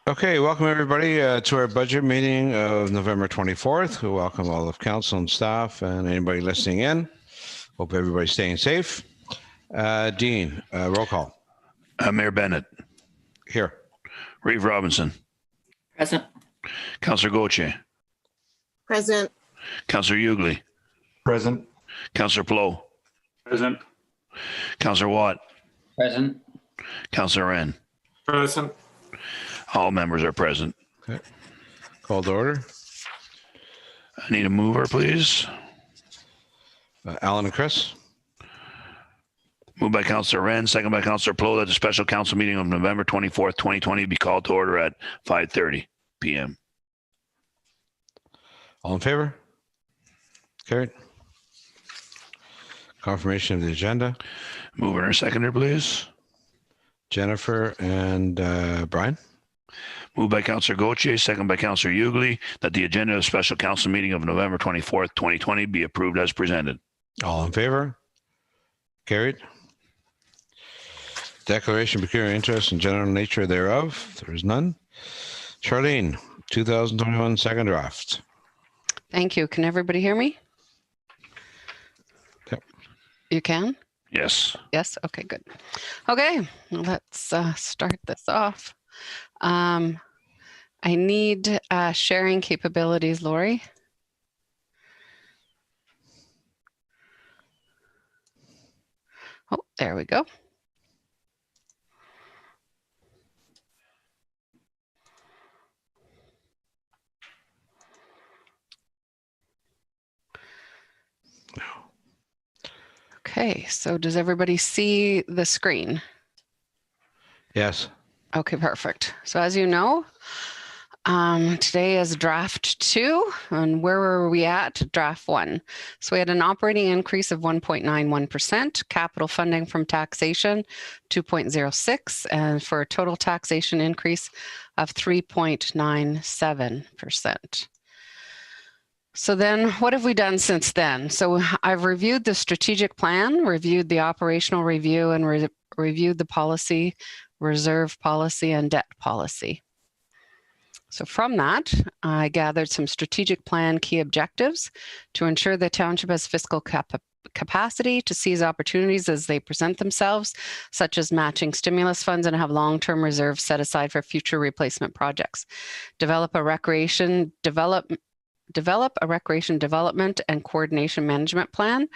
Okay, welcome everybody to our budget meeting of November 24th. We welcome all of council and staff and anybody listening in. Hope everybody's staying safe. Dean, roll call. Mayor Bennett. Here. Reeve Robinson. Present. Councillor Gauthier. Present. Councillor Hughley. Present. Councillor Plow. Present. Councillor Watt. Present. Councillor Wren. Present. All members are present. Okay. Call to order. I need a mover, please. Alan and Chris. Moved by Councillor Wren, second by Councillor Plow, that the special council meeting of November 24th, 2020 be called to order at 5:30 p.m. All in favor? Carried. Confirmation of the agenda. Mover and a seconder, please. Jennifer and Brian. Moved by Councillor Gauthier, second by Councillor Hughley, that the agenda of the special council meeting of November 24th, 2020 be approved as presented. All in favor? Carried. Declaration of peculiar interest and general nature thereof. There is none. Charlene, 2021 second draft. Thank you. Can everybody hear me? Yep. You can? Yes. Yes? Okay, good. Okay, let's start this off. I need sharing capabilities, Lori. Oh, there we go. Okay, so does everybody see the screen? Yes. Okay, perfect. So as you know, today is draft 2, and where were we at? Draft 1. So we had an operating increase of 1.91%, capital funding from taxation 2.06, and for a total taxation increase of 3.97%. So then what have we done since then? So I've reviewed the strategic plan, reviewed the operational review, and reviewed the policy, reserve policy, and debt policy. So from that, I gathered some strategic plan key objectives to ensure the township has fiscal capacity to seize opportunities as they present themselves, such as matching stimulus funds and have long-term reserves set aside for future replacement projects. Develop a recreation development and coordination management plan,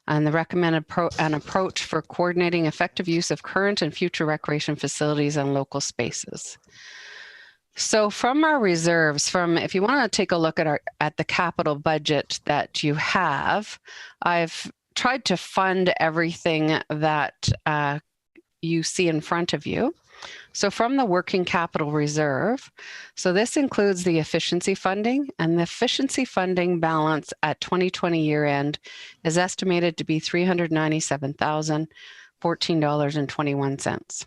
and the recommended an approach for coordinating effective use of current and future recreation facilities and local spaces. So from our reserves, if you want to take a look at the capital budget that you have, I've tried to fund everything that you see in front of you. So from the working capital reserve, so this includes the efficiency funding, and the efficiency funding balance at 2020 year end is estimated to be $397,014.21.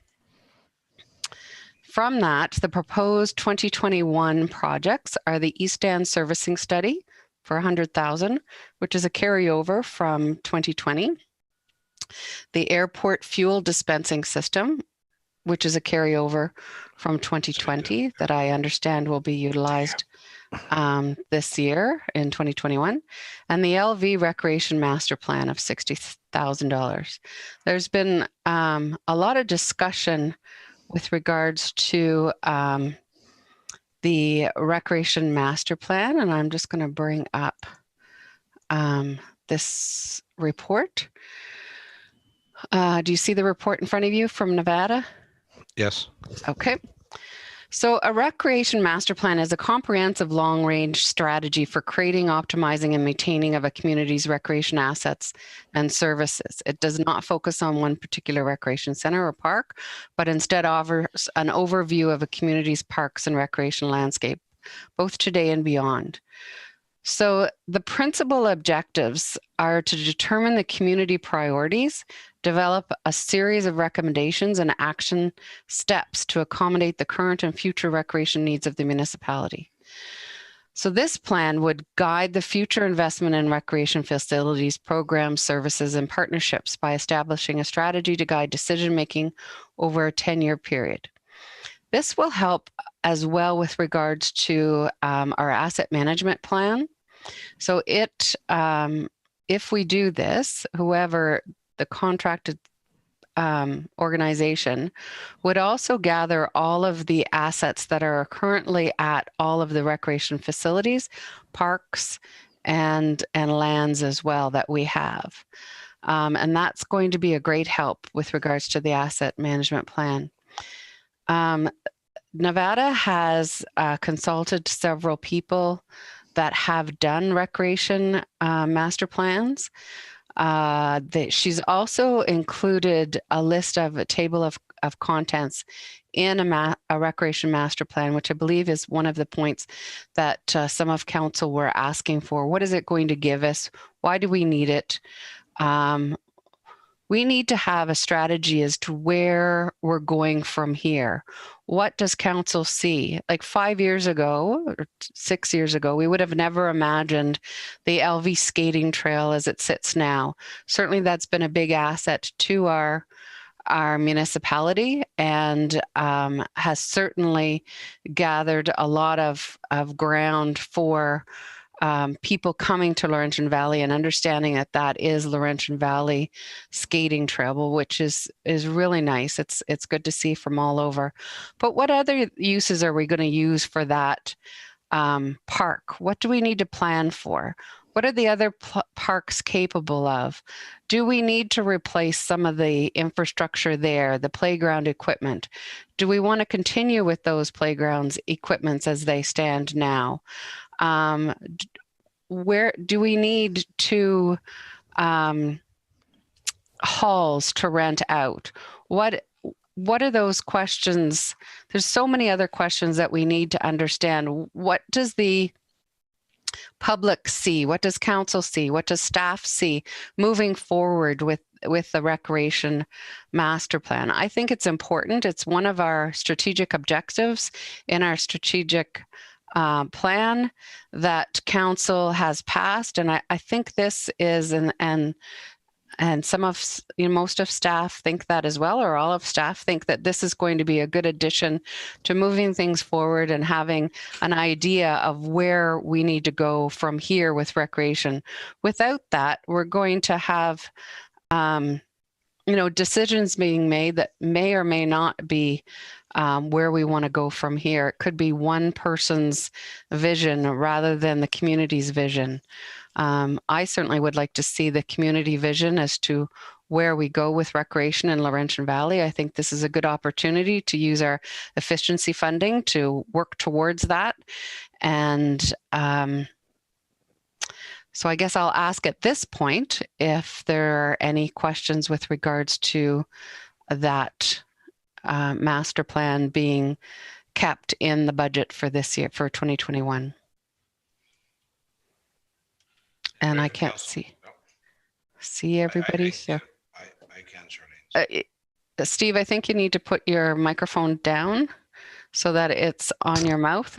From that, the proposed 2021 projects are the East End servicing study for $100,000, which is a carryover from 2020. The airport fuel dispensing system, which is a carryover from 2020 that I understand will be utilized this year in 2021, and the LV Recreation Master Plan of $60,000. There's been a lot of discussion with regards to the Recreation Master Plan, and I'm just going to bring up this report. Do you see the report in front of you from Nevada? Yes. Okay. So a recreation master plan is a comprehensive long-range strategy for creating, optimizing, and maintaining of a community's recreation assets and services. It does not focus on one particular recreation center or park, but instead offers an overview of a community's parks and recreation landscape, both today and beyond. So the principal objectives are to determine the community priorities, develop a series of recommendations and action steps to accommodate the current and future recreation needs of the municipality. So this plan would guide the future investment in recreation facilities, programs, services, and partnerships by establishing a strategy to guide decision-making over a 10-year period. This will help as well with regards to our asset management plan. So if we do this, whoever the contracted organization would also gather all of the assets that are currently at all of the recreation facilities, parks, and lands as well that we have. And that's going to be a great help with regards to the asset management plan. Nevada has consulted several people that have done recreation master plans. She's also included a list of a table of contents in a recreation master plan, which I believe is one of the points that some of council were asking for. What is it going to give us? Why do we need it? We need to have a strategy as to where we're going from here. What does council see? Like 5 years ago or 6 years ago, we would have never imagined the LV skating trail as it sits now. Certainly that's been a big asset to our municipality and has certainly gathered a lot of ground for people coming to Laurentian Valley and understanding that that is Laurentian Valley skating trail, which is really nice. It's good to see from all over. But what other uses are we going to use for that park? What do we need to plan for? What are the other parks capable of? Do we need to replace some of the infrastructure there, the playground equipment? Do we want to continue with those playgrounds equipments as they stand now? Where do we need to halls to rent out? What are those questions? There's so many other questions that we need to understand. What does the public see? What does council see? What does staff see moving forward with the recreation master plan? I think it's important. It's one of our strategic objectives in our strategic plan that council has passed. And I think this is, and some of, most of staff think that as well, or all of staff think that this is going to be a good addition to moving things forward and having an idea of where we need to go from here with recreation. Without that, we're going to have, decisions being made that may or may not be where we want to go from here. It could be one person's vision rather than the community's vision. I certainly would like to see the community vision as to where we go with recreation in Laurentian Valley. I think this is a good opportunity to use our efficiency funding to work towards that. And so I guess I'll ask at this point if there are any questions with regards to that master plan being kept in the budget for this year, for 2021. And I can't see everybody. So I can't, Charlene. Steve, I think you need to put your microphone down so that it's on your mouth.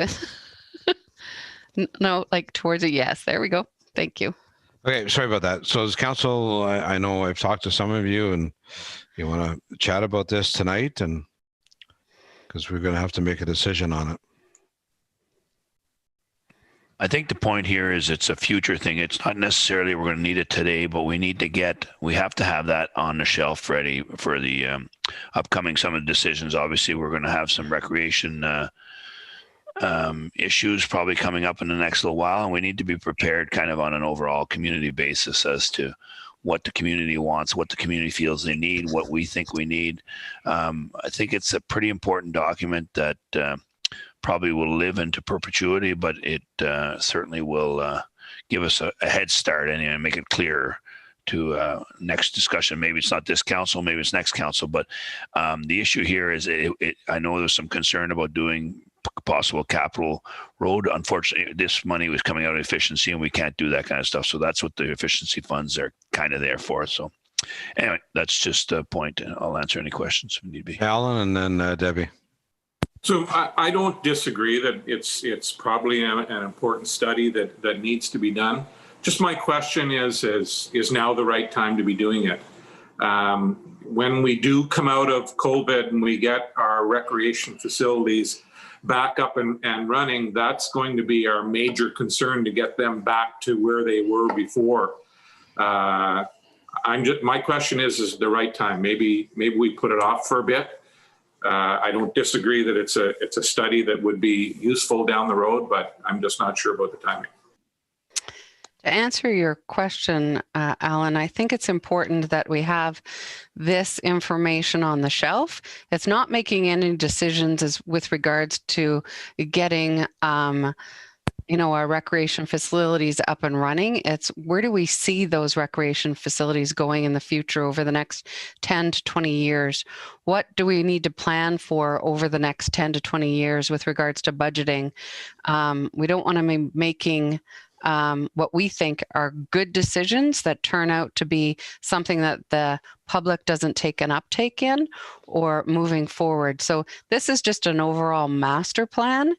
No, like towards it. Yes, there we go. Thank you. Okay, sorry about that. So as council, I know I've talked to some of you and you want to chat about this tonight, and because we're going to have to make a decision on it. I think the point here is it's a future thing. It's not necessarily we're going to need it today, but we have to have that on the shelf ready for the upcoming summit decisions. Obviously, we're going to have some recreation issues probably coming up in the next little while, and we need to be prepared kind of on an overall community basis as to what the community wants, what the community feels they need, what we think we need. I think it's a pretty important document that probably will live into perpetuity, but it certainly will give us a head start and make it clearer to next discussion. Maybe it's not this council, maybe it's next council, but the issue here is I know there's some concern about doing possible capital road. Unfortunately, this money was coming out of efficiency and we can't do that kind of stuff. So that's what the efficiency funds are kind of there for. So anyway, that's just a point. I'll answer any questions if need be. Alan and then Debbie. So I don't disagree that it's probably an important study that needs to be done. Just my question is now the right time to be doing it? when we do come out of COVID and we get our recreation facilities back up and running, that's going to be our major concern, to get them back to where they were before. My question is the right time? Maybe we put it off for a bit. I don't disagree that it's a study that would be useful down the road, but I'm just not sure about the timing. To answer your question, Alan, I think it's important that we have this information on the shelf. It's not making any decisions with regards to getting, our recreation facilities up and running. It's where do we see those recreation facilities going in the future over the next 10 to 20 years? What do we need to plan for over the next 10 to 20 years with regards to budgeting? We don't want to be making what we think are good decisions that turn out to be something that the public doesn't take an uptake in or moving forward. So this is just an overall master plan.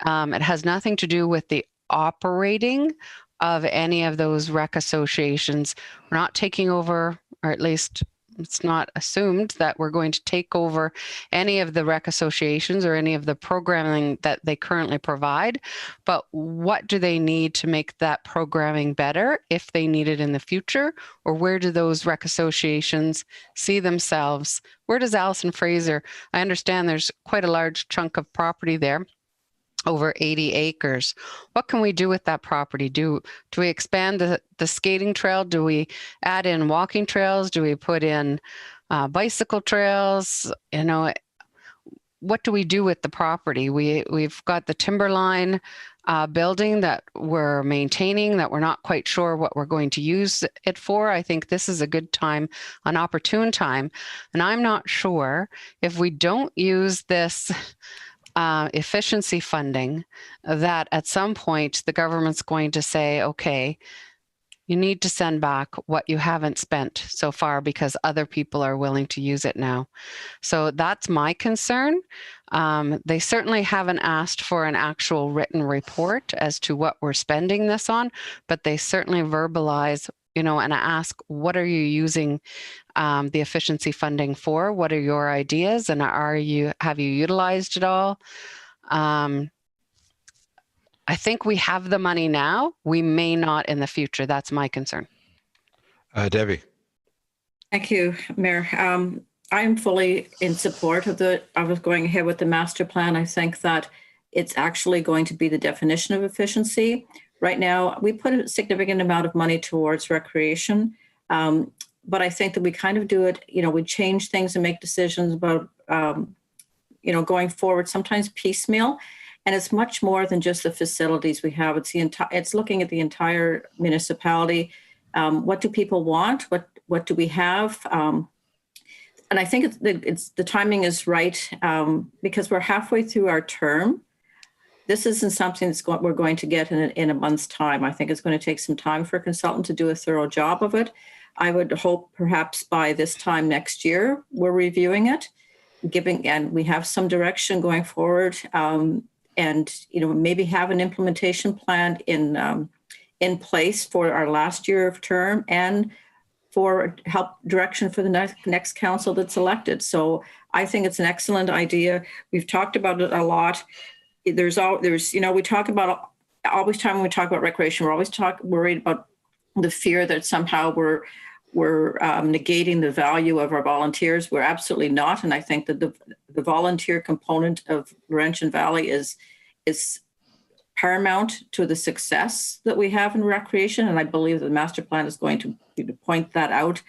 It has nothing to do with the operating of any of those rec associations. We're not taking over, or at least it's not assumed that we're going to take over any of the rec associations or any of the programming that they currently provide. But what do they need to make that programming better if they need it in the future? Or where do those rec associations see themselves? Where does Alison Fraser, I understand there's quite a large chunk of property there, over 80 acres. What can we do with that property? Do we expand the skating trail? Do we add in walking trails? Do we put in bicycle trails? What do we do with the property? We've got the Timberline building that we're maintaining that we're not quite sure what we're going to use it for. I think this is a good time, an opportune time. And I'm not sure if we don't use this efficiency funding, that at some point the government's going to say, okay, you need to send back what you haven't spent so far because other people are willing to use it now. So that's my concern. They certainly haven't asked for an actual written report as to what we're spending this on, but they certainly verbalize, and ask, what are you using the efficiency funding for? What are your ideas? And have you utilized it all? I think we have the money now. We may not in the future. That's my concern. Debbie. Thank you, Mayor. I'm fully in support of going ahead with the master plan. I think that it's actually going to be the definition of efficiency. Right now, we put a significant amount of money towards recreation, but I think that we kind of do it, we change things and make decisions about, going forward, sometimes piecemeal. And it's much more than just the facilities we have. It's looking at the entire municipality. What do people want? What do we have? And I think the timing is right because we're halfway through our term. This isn't something we're going to get in a month's time. I think it's going to take some time for a consultant to do a thorough job of it. I would hope perhaps by this time next year, we're reviewing it, and we have some direction going forward, and maybe have an implementation plan in place for our last year of term and for help direction for the next council that's elected. So I think it's an excellent idea. We've talked about it a lot. We talk about always time when we talk about recreation, we're always worried about the fear that somehow we're negating the value of our volunteers. We're absolutely not. And I think that the volunteer component of Laurentian Valley is paramount to the success that we have in recreation. And I believe the master plan is going to point that out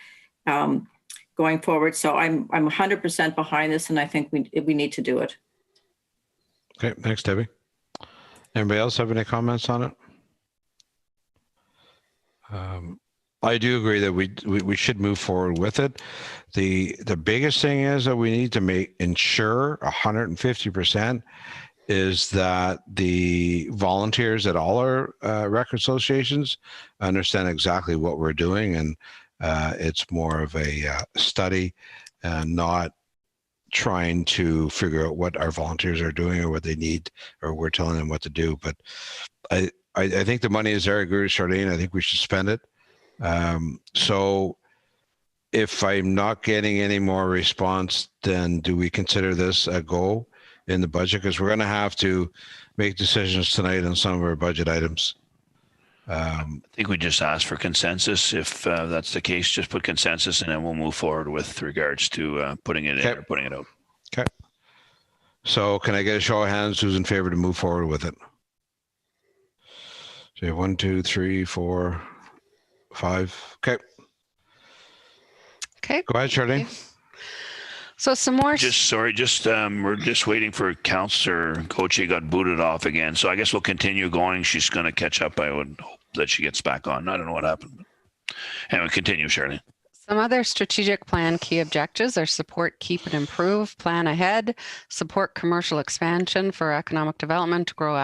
going forward. So I'm 100% behind this, and I think we need to do it. Okay, thanks, Debbie. Anybody else have any comments on it? I do agree that we should move forward with it. The biggest thing is that we need to ensure 150% is that the volunteers at all our rec associations understand exactly what we're doing, and it's more of a study and not trying to figure out what our volunteers are doing or what they need, or we're telling them what to do. But I think the money is there. I agree with Charlene. I think we should spend it. So if I'm not getting any more response, then do we consider this a go in the budget? Because we're going to have to make decisions tonight on some of our budget items. I think we just ask for consensus. If that's the case, just put consensus and then we'll move forward with regards to putting it in or putting it out. Okay. So can I get a show of hands who's in favor to move forward with it? So you have 1, 2, 3, 4, 5. Okay. Okay. Go ahead, Charlene. So some more. We're just waiting for Councillor Goche got booted off again. So I guess we'll continue going. She's going to catch up. I would hope that she gets back on. I don't know what happened. Anyway, continue, Charlene. Some other strategic plan key objectives are support, keep, and improve, plan ahead, support commercial expansion for economic development, grow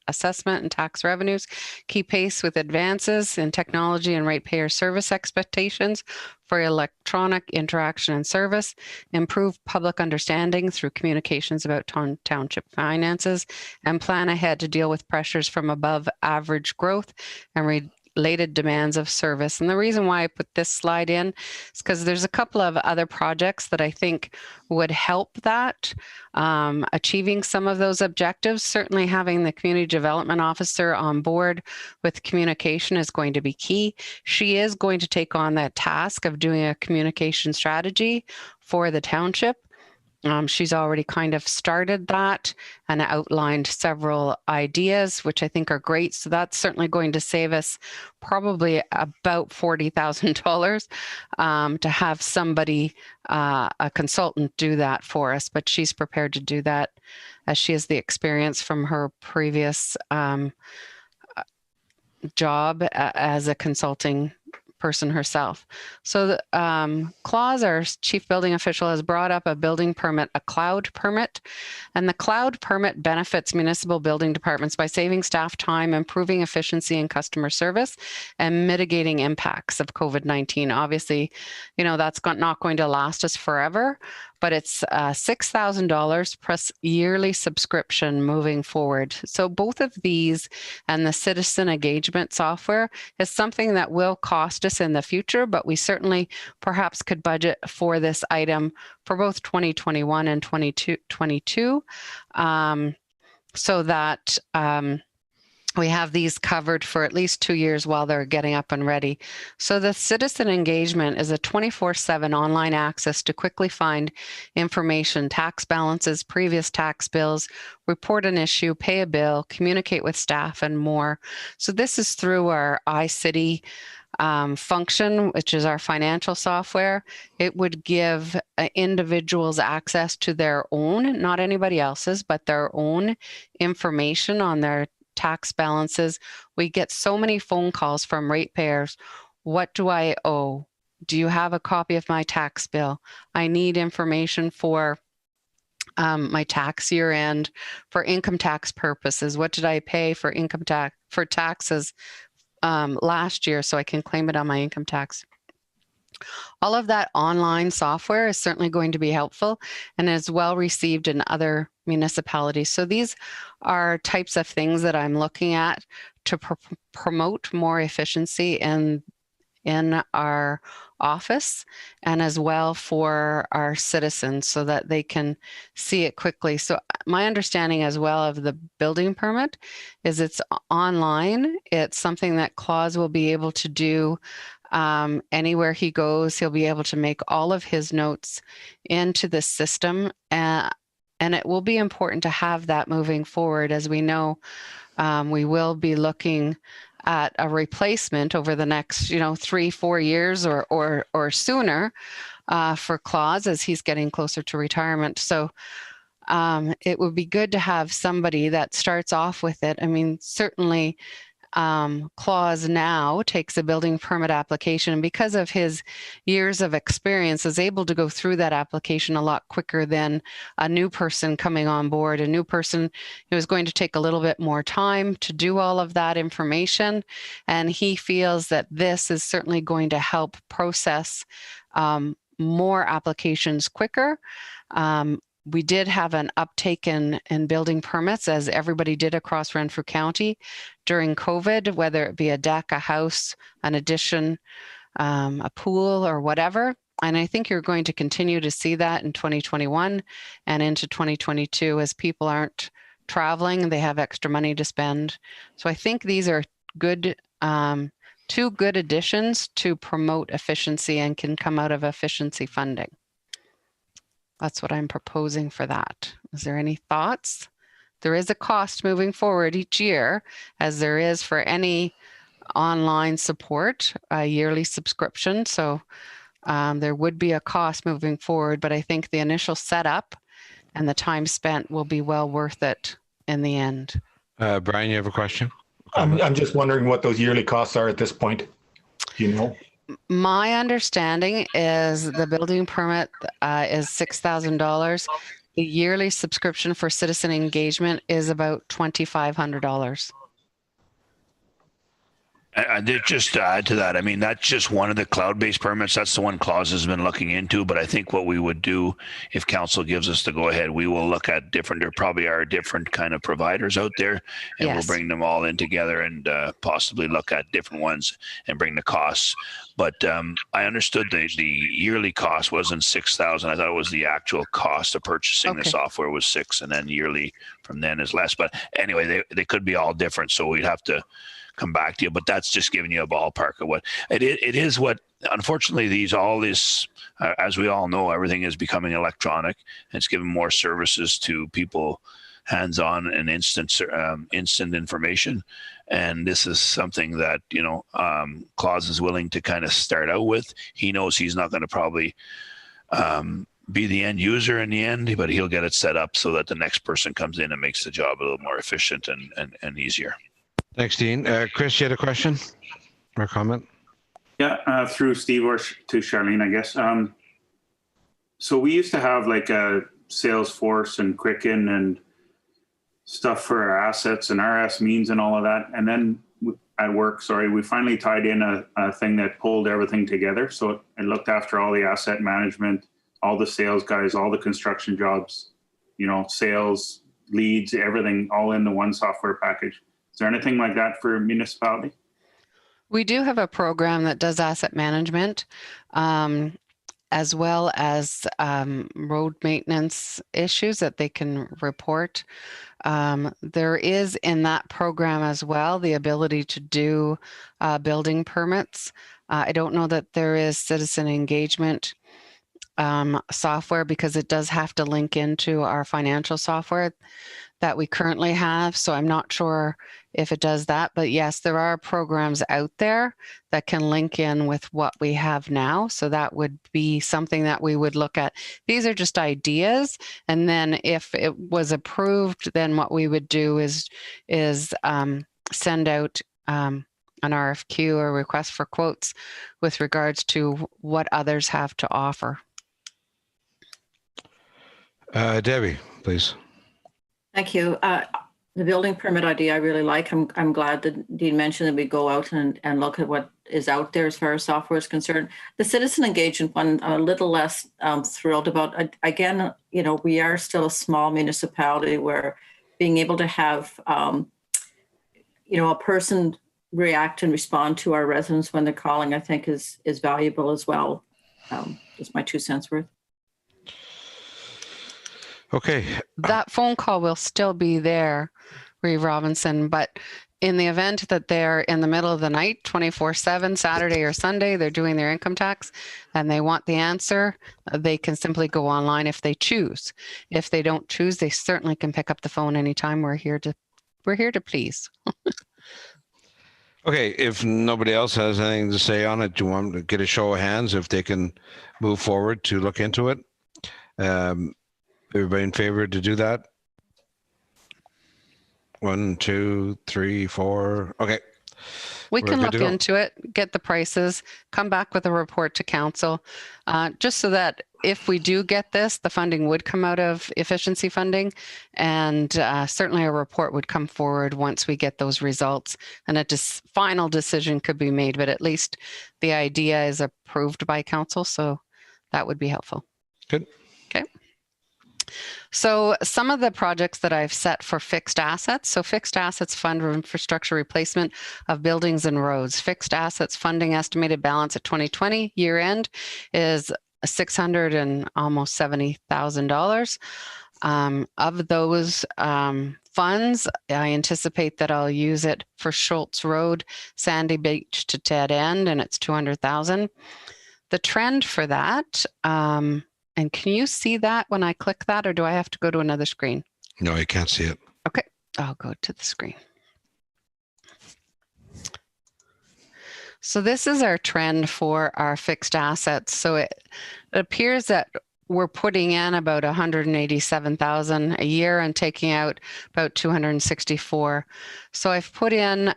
assessment and tax revenues, keep pace with advances in technology and ratepayer service expectations for electronic interaction and service, improve public understanding through communications about township finances, and plan ahead to deal with pressures from above average growth and related demands of service. And the reason why I put this slide in is because there's a couple of other projects that I think would help that, achieving some of those objectives. Certainly having the community development officer on board with communication is going to be key. She is going to take on that task of doing a communication strategy for the township. She's already kind of started that and outlined several ideas, which I think are great. So that's certainly going to save us probably about $40,000 to have somebody, a consultant, do that for us. But she's prepared to do that as she has the experience from her previous job as a consulting person herself. So Claus, our chief building official, has brought up a building permit, a cloud permit, and the cloud permit benefits municipal building departments by saving staff time, improving efficiency and customer service, and mitigating impacts of COVID-19. Obviously, you know, that's not going to last us forever, but it's $6,000 plus yearly subscription moving forward. So both of these and the citizen engagement software is something that will cost us in the future, but we certainly perhaps could budget for this item for both 2021 and 2022, so that we have these covered for at least 2 years while they're getting up and ready. So the citizen engagement is a 24/7 online access to quickly find information, tax balances, previous tax bills, report an issue, pay a bill, communicate with staff, and more. So this is through our iCity function, which is our financial software. It would give individuals access to their own, not anybody else's, but their own information on their tax balances. We get so many phone calls from ratepayers. What do I owe? Do you have a copy of my tax bill? I need information for my tax year end for income tax purposes. What did I pay for income tax for taxes last year so I can claim it on my income tax? All of that online software is certainly going to be helpful and is well received in other municipalities. So these are types of things that I'm looking at to promote more efficiency in our office, and as well for our citizens so that they can see it quickly. So my understanding as well of the building permit is it's online. It's something that Claus will be able to do anywhere he goes. He'll be able to make all of his notes into the system, and it will be important to have that moving forward. As we know, we will be looking at a replacement over the next, 3-4 years or sooner for Claus as he's getting closer to retirement. So it would be good to have somebody that starts off with it. I mean, certainly Claus now takes a building permit application, and because of his years of experience is able to go through that application a lot quicker than a new person coming on board. A new person who is going to take a little bit more time to do all of that information, and he feels that this is certainly going to help process more applications quicker. We did have an uptake in building permits, as everybody did across Renfrew County during COVID, whether it be a deck, a house, an addition, a pool, or whatever. And I think you're going to continue to see that in 2021 and into 2022 as people aren't traveling, they have extra money to spend. So I think these are good, two good additions to promote efficiency and can come out of efficiency funding. That's what I'm proposing for that. Is there any thoughts? There is a cost moving forward each year, as there is for any online support, a yearly subscription. So there would be a cost moving forward, but I think the initial setup and the time spent will be well worth it in the end. Brian, you have a question? I'm just wondering what those yearly costs are at this point. Do you know? My understanding is the building permit is $6,000. The yearly subscription for citizen engagement is about $2,500. I did just to add to that. I mean, that's just one of the cloud-based permits. That's the one Claus has been looking into. But I think what we would do if council gives us the go-ahead, we will look at different, there probably are different kind of providers out there, and Yes. we'll bring them all in together and possibly look at different ones and bring the costs. But I understood the yearly cost wasn't $6,000. I thought it was the actual cost of purchasing the Okay. software was $6,000, and then yearly from then is less. But anyway, they could be all different. So we'd have to come back to you, but that's just giving you a ballpark of what it is. What unfortunately as we all know, everything is becoming electronic, and it's giving more services to people hands-on and instant information. And this is something that Claus is willing to kind of start out with. He knows he's not going to probably be the end user in the end, but he'll get it set up so that the next person comes in and makes the job a little more efficient and easier. Thanks, Dean. Chris, you had a question or comment? Yeah, through Steve or to Charlene, I guess. So we used to have like a Salesforce and Quicken and stuff for our assets and RS means and all of that. And then at work, we finally tied in a thing that pulled everything together. So it looked after all the asset management, all the sales guys, all the construction jobs, sales, leads, everything all in the one software package. Is there anything like that for a municipality? We do have a program that does asset management, as well as road maintenance issues that they can report. There is in that program as well the ability to do building permits. I don't know that there is citizen engagement software because it does have to link into our financial software that we currently have. So I'm not sure if it does that, but yes, there are programs out there that can link in with what we have now. So that would be something that we would look at. These are just ideas. And then if it was approved, then what we would do is send out an RFQ or request for quotes with regards to what others have to offer. Debbie, please. Thank you. The building permit idea I really like. I'm glad that Dean mentioned that we go out and look at what is out there as far as software is concerned. The citizen engagement one, I'm a little less thrilled about. Again, we are still a small municipality where being able to have, a person react and respond to our residents when they're calling, I think is valuable as well. Just my 2 cents worth. Okay. That phone call will still be there, Reeve Robinson, but in the event that they're in the middle of the night, 24/7, Saturday or Sunday, they're doing their income tax and they want the answer, they can simply go online if they choose. If they don't choose, they certainly can pick up the phone anytime. We're here to please. Okay, if nobody else has anything to say on it, do you want to get a show of hands if they can move forward to look into it? Everybody in favor to do that? 1, 2, 3, 4. Okay. We We're can good look to go. into it, get the prices, come back with a report to council, just so that if we do get this, the funding would come out of efficiency funding, and certainly a report would come forward once we get those results, and a final decision could be made, but at least the idea is approved by council, so that would be helpful. Good. Okay. So some of the projects that I've set for fixed assets. So fixed assets fund infrastructure replacement of buildings and roads. Fixed assets funding estimated balance at 2020 year end is $600 and almost $70,000. Of those funds, I anticipate that I'll use it for Schultz Road, Sandy Beach to Dead End, and it's $200,000. The trend for that, and can you see that when I click that, or do I have to go to another screen? No, you can't see it. Okay, I'll go to the screen. So this is our trend for our fixed assets. So it appears that we're putting in about 187,000 a year and taking out about 264. So I've put in,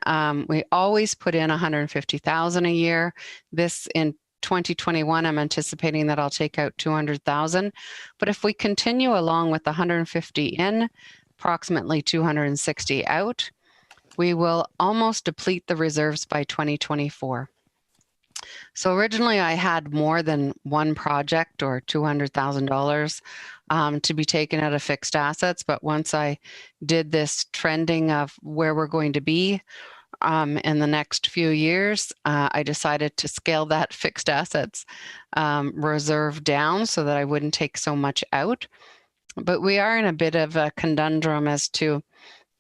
we always put in 150,000 a year. This in 2021, I'm anticipating that I'll take out 200,000. But if we continue along with 150 in, approximately 260 out, we will almost deplete the reserves by 2024. So originally I had more than one project or $200,000 to be taken out of fixed assets. But once I did this trending of where we're going to be in the next few years, I decided to scale that fixed assets reserve down so that I wouldn't take so much out. But we are in a bit of a conundrum as to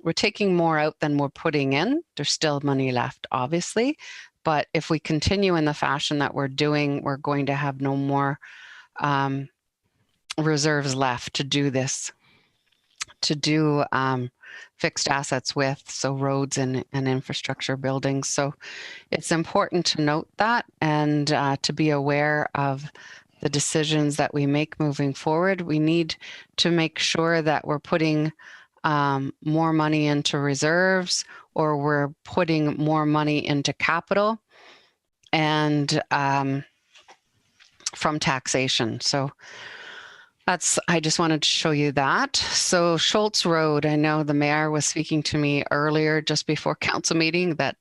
we're taking more out than we're putting in. There's still money left, obviously. But if we continue in the fashion that we're doing, we're going to have no more reserves left to do this, to do fixed assets with, so roads and infrastructure buildings. So it's important to note that and to be aware of the decisions that we make moving forward. We need to make sure that we're putting more money into reserves, or we're putting more money into capital and from taxation. So I just wanted to show you that. So Schultz Road, I know the mayor was speaking to me earlier just before council meeting that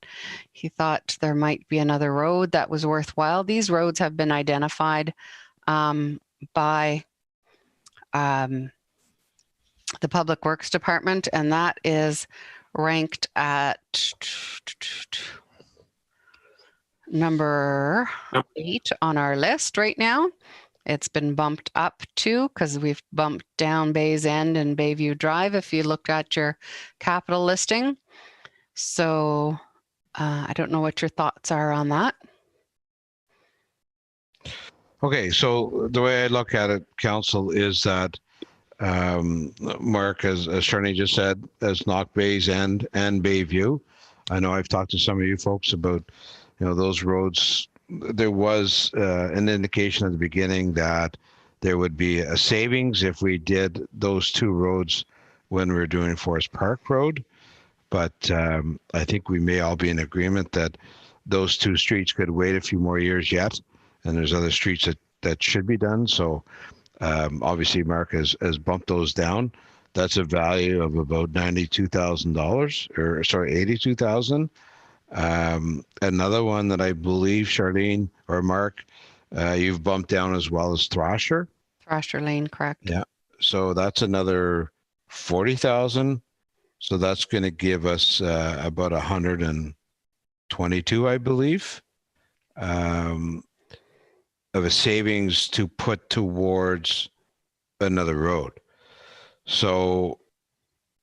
he thought there might be another road that was worthwhile. These roads have been identified by the Public Works Department, and that is ranked at number 8 on our list right now. It's been bumped up too because we've bumped down Bays End and Bayview Drive if you looked at your capital listing. So I don't know what your thoughts are on that. Okay, so the way I look at it, council, is that Mark, as Charney just said, has knocked Bays End and Bayview. I know I've talked to some of you folks about, those roads. There was an indication at the beginning that there would be a savings if we did those two roads when we were doing Forest Park Road. But I think we may all be in agreement that those two streets could wait a few more years yet. And there's other streets that should be done. So obviously Mark has bumped those down. That's a value of about $92,000, or sorry, $82,000. Another one that I believe Charlene or Mark, you've bumped down as well as Thrasher Lane, correct? Yeah. So that's another 40,000. So that's going to give us about 122, I believe, of a savings to put towards another road. So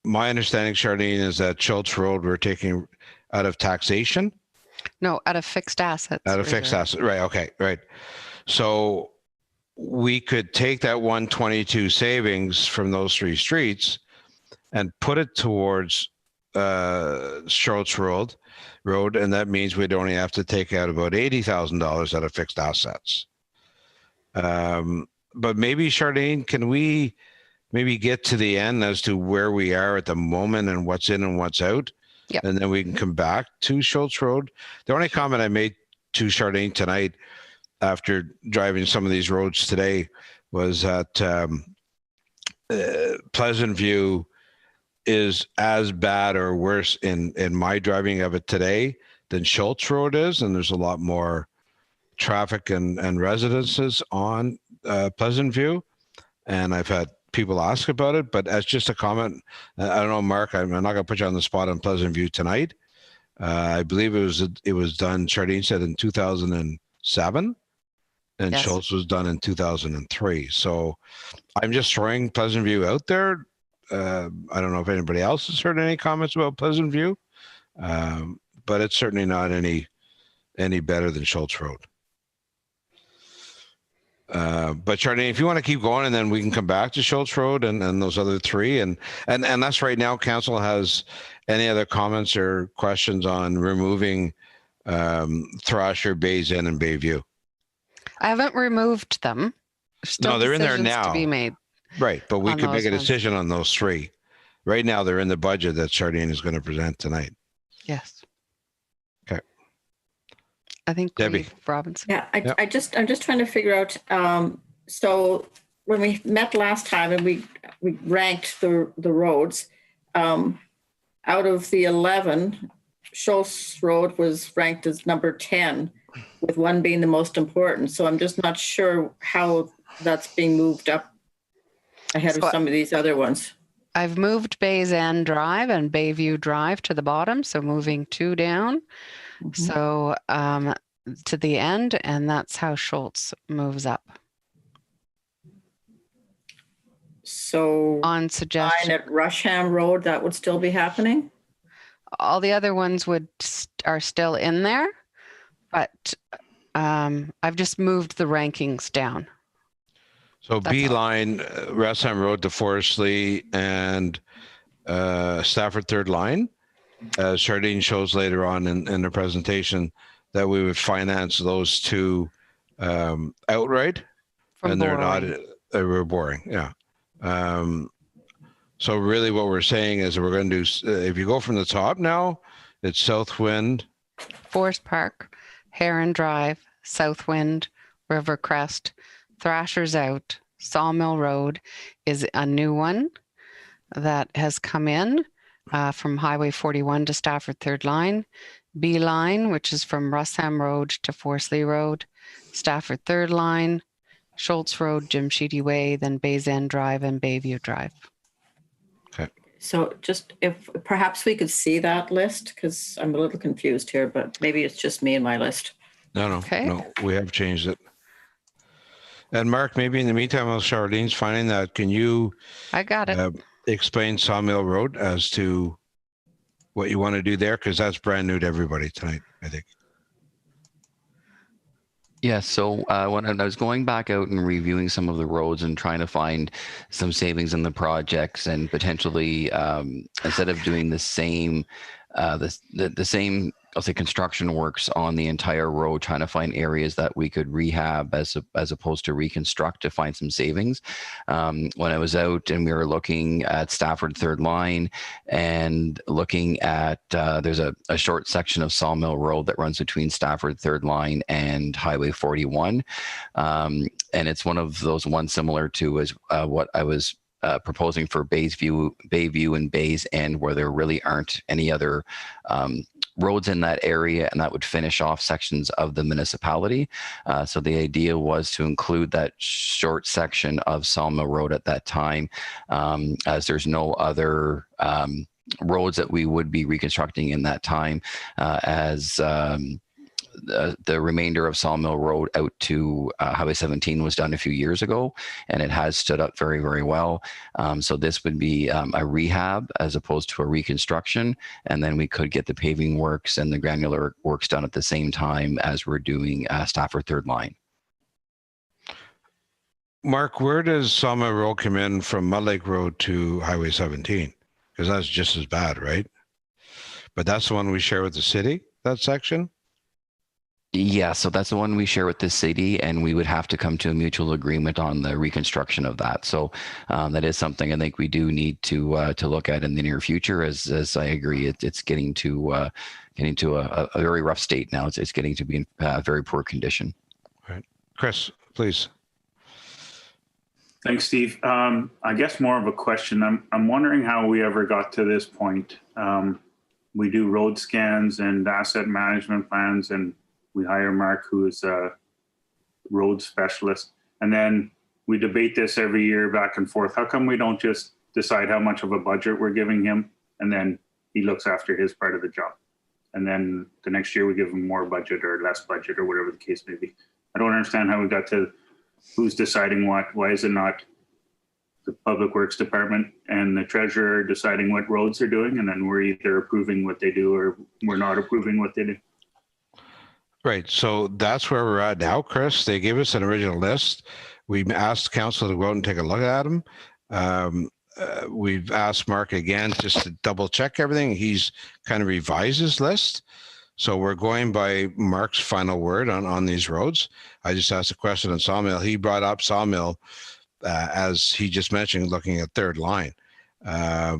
my understanding, Charlene, is that Schultz Road we're taking out of taxation. No, out of fixed assets. Out of fixed assets, right? Okay, right. So we could take that 122 savings from those three streets and put it towards Schultz Road, and that means we'd only have to take out about $80,000 out of fixed assets. But maybe, Charlene, can we maybe get to the end as to where we are at the moment and what's in and what's out? Yep. And then we can come back to Schultz Road. The only comment I made to Charlene tonight after driving some of these roads today was that Pleasant View is as bad or worse in my driving of it today than Schultz Road is. And there's a lot more traffic and residences on Pleasant View. And I've had people ask about it, but as just a comment, I don't know, Mark, I'm not going to put you on the spot on Pleasant View tonight. I believe it was done, Charlene said, in 2007. and Yes. Schultz was done in 2003. So I'm just throwing Pleasant View out there. I don't know if anybody else has heard any comments about Pleasant View, but it's certainly not any better than Schultz Road. But Charlene, if you want to keep going, and then we can come back to Schultz Road and those other three, and unless right now council has any other comments or questions on removing Thrasher, Bays End, and Bayview. I haven't removed them. Still No, they're in there decisions now. to be made. Right, but we On could make a those ones. decision on those three. Right now, they're in the budget that Charlene is going to present tonight. Yes. Okay. I think Debbie. Robinson. Yeah, Yep. I'm just trying to figure out, so when we met last time and we ranked the roads, out of the 11, Schultz Road was ranked as number 10, with one being the most important. So I'm just not sure how that's being moved up ahead of So- some of these other ones. I've moved Bays End Drive and Bayview Drive to the bottom, so moving 2 down. Mhm. So to the end, and that's how Schultz moves up So on line suggestion. at Rusham Road, that would still be happening? All the other ones are still in there, but I've just moved the rankings down. So That's B all. line, Restham Road to Forestly and Stafford Third Line. As Charlene shows later on in the presentation, that we would finance those two outright, From and they're not. borrowing. We're boring, yeah. So really, what we're saying is we're going to do. If you go from the top now, it's Southwind. Forest Park, Heron Drive, Southwind, Rivercrest, Thrasher's Out, Sawmill Road is a new one that has come in from Highway 41 to Stafford Third Line. B line, which is from Russham Road to Forsley Road, Stafford Third Line, Schultz Road, Jim Sheedy Way, then Bays End Drive and Bayview Drive. So just if perhaps we could see that list, because I'm a little confused here, but maybe it's just me and my list. No, Okay. we have changed it. And Mark, maybe in the meantime, while Charlene's finding that, can you I got it. explain Sawmill Road as to what you want to do there? Because that's brand new to everybody tonight, I think. Yeah, so when I was going back out and reviewing some of the roads and trying to find some savings in the projects and potentially instead of doing the same the same, I'll say, construction works on the entire road, trying to find areas that we could rehab as opposed to reconstruct to find some savings. When I was out and we were looking at Stafford Third Line and looking at, there's a short section of Sawmill Road that runs between Stafford Third Line and Highway 41. And it's one of those ones similar to as what I was proposing for Bayview and Bays End, where there really aren't any other roads in that area, and that would finish off sections of the municipality. So the idea was to include that short section of Sawmill Road at that time, as there's no other roads that we would be reconstructing in that time, as the remainder of Sawmill Road out to Highway 17 was done a few years ago, and it has stood up very, very well. So this would be a rehab as opposed to a reconstruction, and then we could get the paving works and the granular works done at the same time as we're doing Stafford Third Line. Mark, where does Sawmill Road come in from Mud Lake Road to Highway 17? Because that's just as bad, right? But that's the one we share with the city, that section? Yeah, so that's the one we share with the city, and we would have to come to a mutual agreement on the reconstruction of that. So that is something I think we do need to look at in the near future. As I agree, it's getting to a very rough state now. It's getting to be in very poor condition. All right, Chris, please. Thanks, Steve. I guess more of a question. I'm wondering how we ever got to this point. We do road scans and asset management plans, and we hire Mark, who is a road specialist. And then we debate this every year back and forth. How come we don't just decide how much of a budget we're giving him, and then he looks after his part of the job? And then the next year we give him more budget or less budget or whatever the case may be. I don't understand how we got to who's deciding what. Why is it not the Public Works Department and the treasurer deciding what roads they're doing, and then we're either approving what they do or we're not approving what they do? Right. So that's where we're at now, Chris. They gave us an original list. We asked council to go out and take a look at them. We've asked Mark again just to double check everything. He's kind of revised his list. So we're going by Mark's final word on these roads. I just asked a question on Sawmill. He brought up Sawmill as he just mentioned, looking at third line. I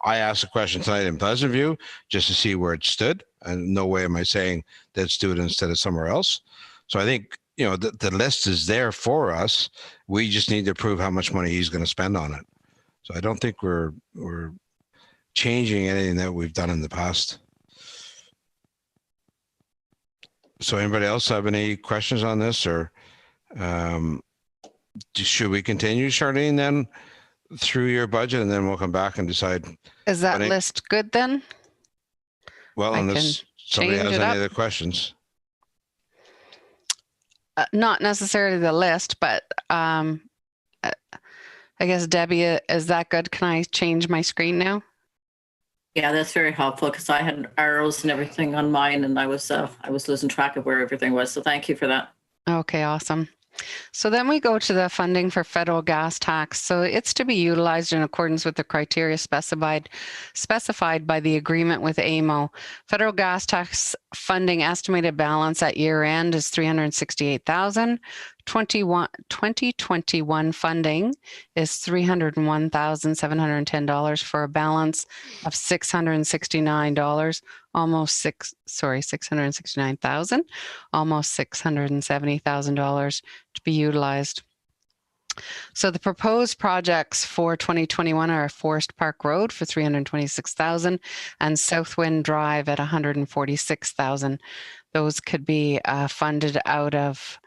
asked a question tonight in Pleasant View just to see where it stood. And no way am I saying let's do it instead of somewhere else. So I think, you know, the list is there for us. We just need to prove how much money he's going to spend on it. So I don't think we're changing anything that we've done in the past. So anybody else have any questions on this, or should we continue, Charlene, then through your budget, and then we'll come back and decide? Is that list good then? Well, unless somebody has any other questions. Not necessarily the list, but I guess, Debbie, is that good? Can I change my screen now? Yeah, that's very helpful because I had arrows and everything on mine, and I was losing track of where everything was. So thank you for that. Okay, awesome. So then we go to the funding for federal gas tax. So it's to be utilized in accordance with the criteria specified by the agreement with AMO. Federal gas tax funding estimated balance at year end is $368,000. 2021 funding is $301,710 for a balance of $669, $669,000, almost $670,000 to be utilized. So the proposed projects for 2021 are Forest Park Road for $326,000 and Southwind Drive at $146,000. Those could be funded out of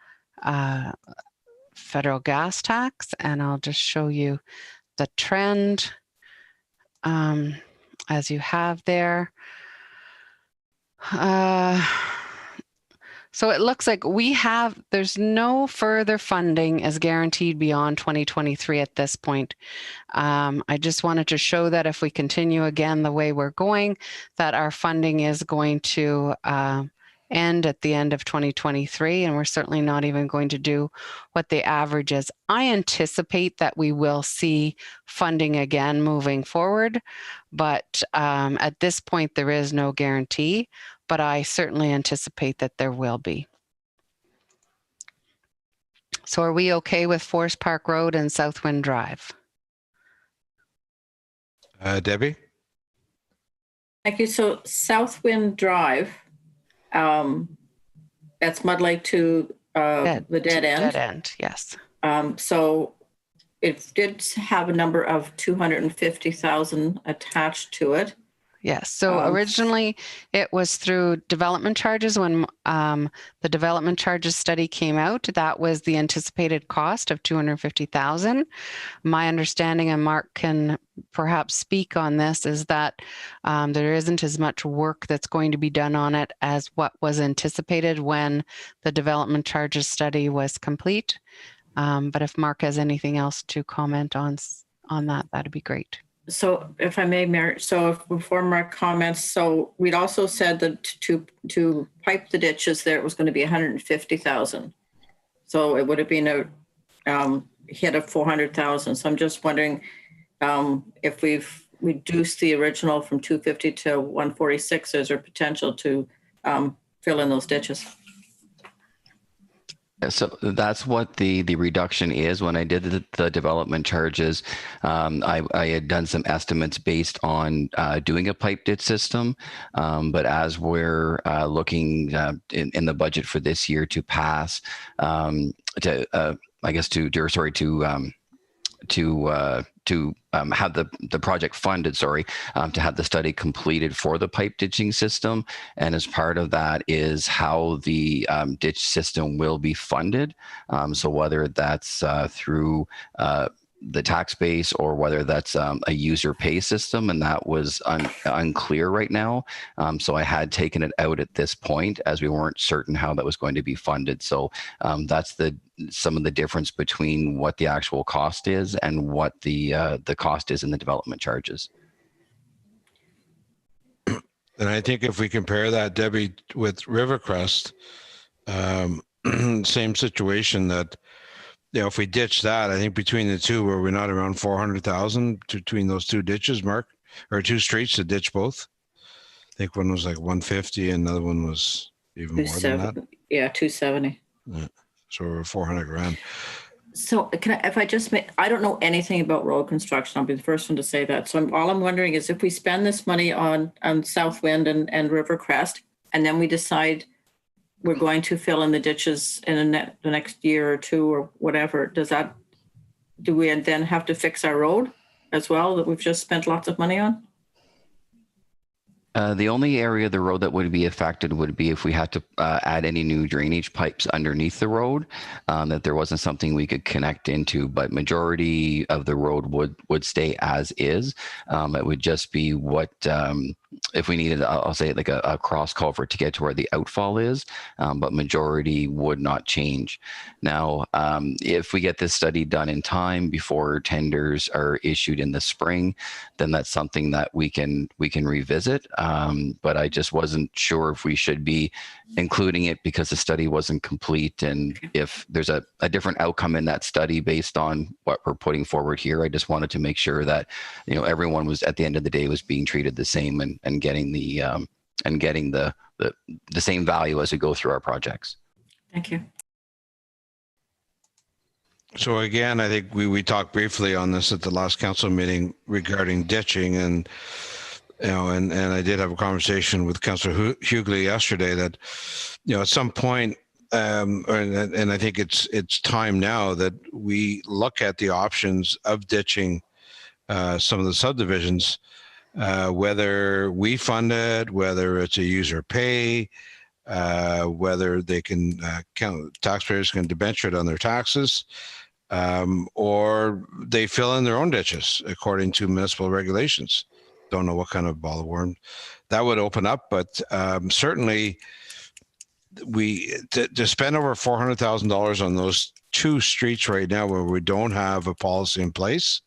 federal gas tax, and I'll just show you the trend as you have there. So it looks like there's no further funding as guaranteed beyond 2023 at this point. I just wanted to show that if we continue again the way we're going, that our funding is going to end at the end of 2023, and we're certainly not even going to do what the average is. I anticipate that we will see funding again moving forward, but at this point there is no guarantee, but I certainly anticipate that there will be. So are we okay with Forest Park Road and Southwind Drive? Debbie? Thank you. So Southwind Drive, that's Mud Lake to the dead end. Dead end, yes. So it did have a number of 250,000 attached to it. Yes. So originally it was through development charges. When the development charges study came out, that was the anticipated cost of 250,000. My understanding, and Mark can perhaps speak on this, is that there isn't as much work that's going to be done on it as what was anticipated when the development charges study was complete. But if Mark has anything else to comment on that, that'd be great. So if I may, Mayor, so before Mark comments, so we'd also said that to pipe the ditches there, it was going to be 150,000. So it would have been a hit of 400,000. So I'm just wondering if we've reduced the original from 250 to 146, is there potential to fill in those ditches? So that's what the reduction is. When I did the development charges, I had done some estimates based on doing a pipe ditch system. But as we're looking in the budget for this year to pass, to have the project funded, to have the study completed for the pipe ditching system. And as part of that is how the ditch system will be funded. So whether that's through the tax base or whether that's a user pay system, and that was unclear right now. So I had taken it out at this point as we weren't certain how that was going to be funded. So that's some of the difference between what the actual cost is and what the cost is in the development charges. And I think if we compare that, Debbie, with Rivercrest, same situation that, if we ditch that, I think between the two, were we not around 400,000 between those two ditches, Mark, or two streets to ditch both? I think one was like 150 and another one was even more than that. Yeah, 270. Yeah. So we're 400 grand. So I don't know anything about road construction. I'll be the first one to say that. So all I'm wondering is if we spend this money on Southwind and Rivercrest, and then we decide we're going to fill in the ditches in the next year or two or whatever, do we then have to fix our road as well that we've just spent lots of money on? The only area of the road that would be affected would be if we had to add any new drainage pipes underneath the road, that there wasn't something we could connect into, but majority of the road would stay as is. It would just be what, if we needed, I'll say like a cross culvert to get to where the outfall is, but majority would not change. Now, if we get this study done in time before tenders are issued in the spring, then that's something that we can revisit. But I just wasn't sure if we should be including it because the study wasn't complete, and if there's a different outcome in that study based on what we're putting forward here. I just wanted to make sure that everyone was, at the end of the day, was being treated the same and getting the same value as we go through our projects. Thank you. So again, I think we talked briefly on this at the last council meeting regarding ditching, and and I did have a conversation with Councillor Hughley yesterday that, at some point, and I think it's time now that we look at the options of ditching some of the subdivisions, whether we fund it, whether it's a user pay, whether they can taxpayers can debenture it on their taxes, or they fill in their own ditches according to municipal regulations. Don't know what kind of ball of worm that would open up, but certainly to spend over $400,000 on those two streets right now where we don't have a policy in place.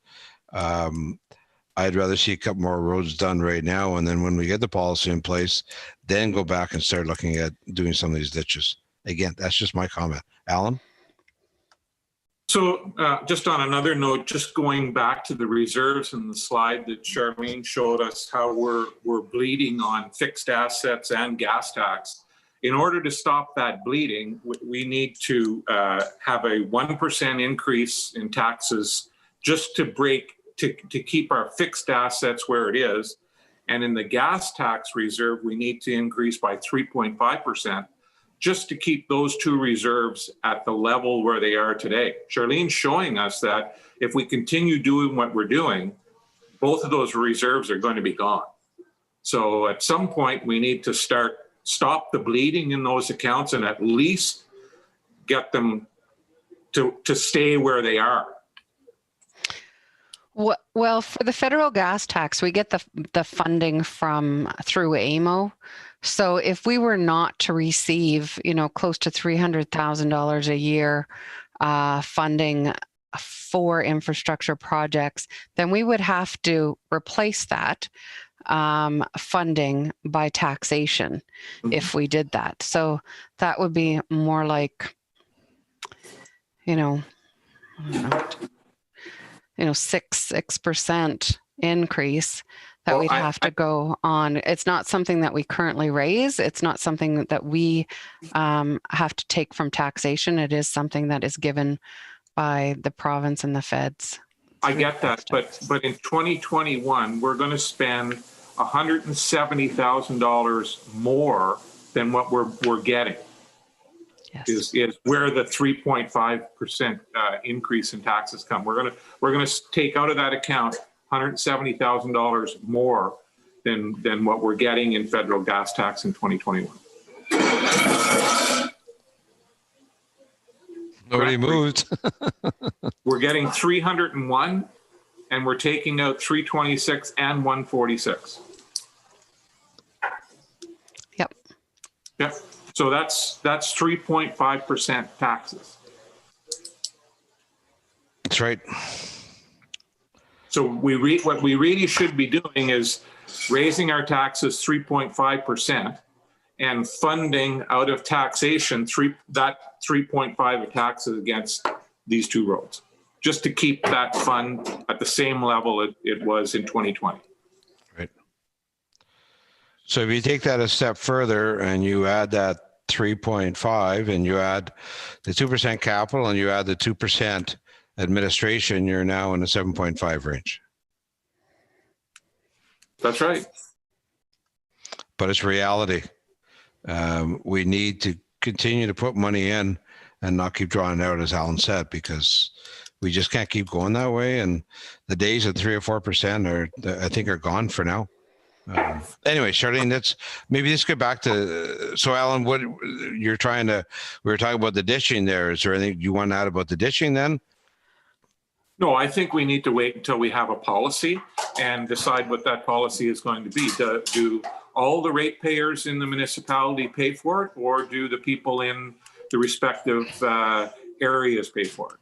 I'd rather see a couple more roads done right now, and then when we get the policy in place, then go back and start looking at doing some of these ditches. Again, that's just my comment. Alan? So just on another note, just going back to the reserves and the slide that Charlene showed us, how we're bleeding on fixed assets and gas tax. In order to stop that bleeding, we need to have a 1% increase in taxes just to keep our fixed assets where it is. And in the gas tax reserve, we need to increase by 3.5%. just to keep those two reserves at the level where they are today. Charlene's showing us that if we continue doing what we're doing, both of those reserves are going to be gone. So at some point, we need to stop the bleeding in those accounts and at least get them to stay where they are. Well, for the federal gas tax, we get the funding through AMO. So if we were not to receive, close to $300,000 a year funding for infrastructure projects, then we would have to replace that funding by taxation if we did that. So that would be more like, 6% increase that we'd have to go on. It's not something that we currently raise. It's not something that we have to take from taxation. It is something that is given by the province and the feds. I get that, but in 2021, we're going to spend $170,000 more than what we're getting. Yes. Is where the 3.5% increase in taxes come. We're gonna take out of that account $170,000 more than what we're getting in federal gas tax in 2021. Nobody moved. we're getting 301 and we're taking out 326 and 146. Yep. Yep. So that's 3.5% taxes. That's right. So what we really should be doing is raising our taxes 3.5% and funding out of taxation that 3.5 of taxes against these two roads, just to keep that fund at the same level it was in 2020. Right. So if you take that a step further and you add that 3.5 and you add the 2% capital and you add the 2% administration, you're now in the 7.5 range. That's right. But it's reality. We need to continue to put money in and not keep drawing it out, as Alan said, because we just can't keep going that way. And the days of 3 or 4% I think are gone for now. Anyway, Charlene, let's get back to, so Alan, what you're trying to, we were talking about the ditching there. Is there anything you want to add about the ditching then? No, I think we need to wait until we have a policy and decide what that policy is going to be. Do all the ratepayers in the municipality pay for it, or do the people in the respective areas pay for it?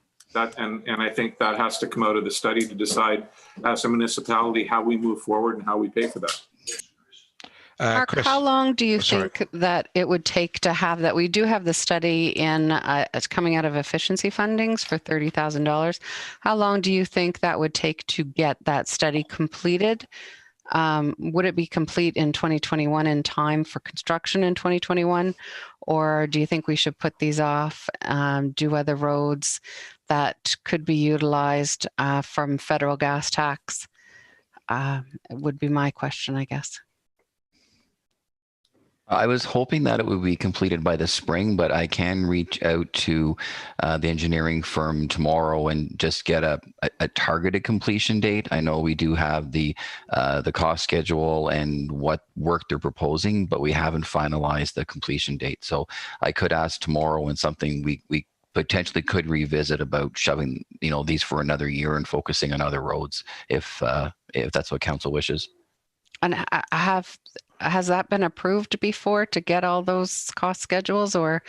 And I think that has to come out of the study to decide as a municipality how we move forward and how we pay for that. Mark, Chris, how long do you think that it would take to have that? We do have the study it's coming out of efficiency fundings for $30,000. How long do you think that would take to get that study completed? Would it be complete in 2021 in time for construction in 2021? Or do you think we should put these off, do other roads that could be utilized from federal gas tax? Would be my question, I guess. I was hoping that it would be completed by the spring, but I can reach out to the engineering firm tomorrow and just get a targeted completion date. I know we do have the cost schedule and what work they're proposing, but we haven't finalized the completion date. So I could ask tomorrow, and something we potentially could revisit about shoving these for another year and focusing on other roads if that's what council wishes. And has that been approved before to get all those cost schedules, or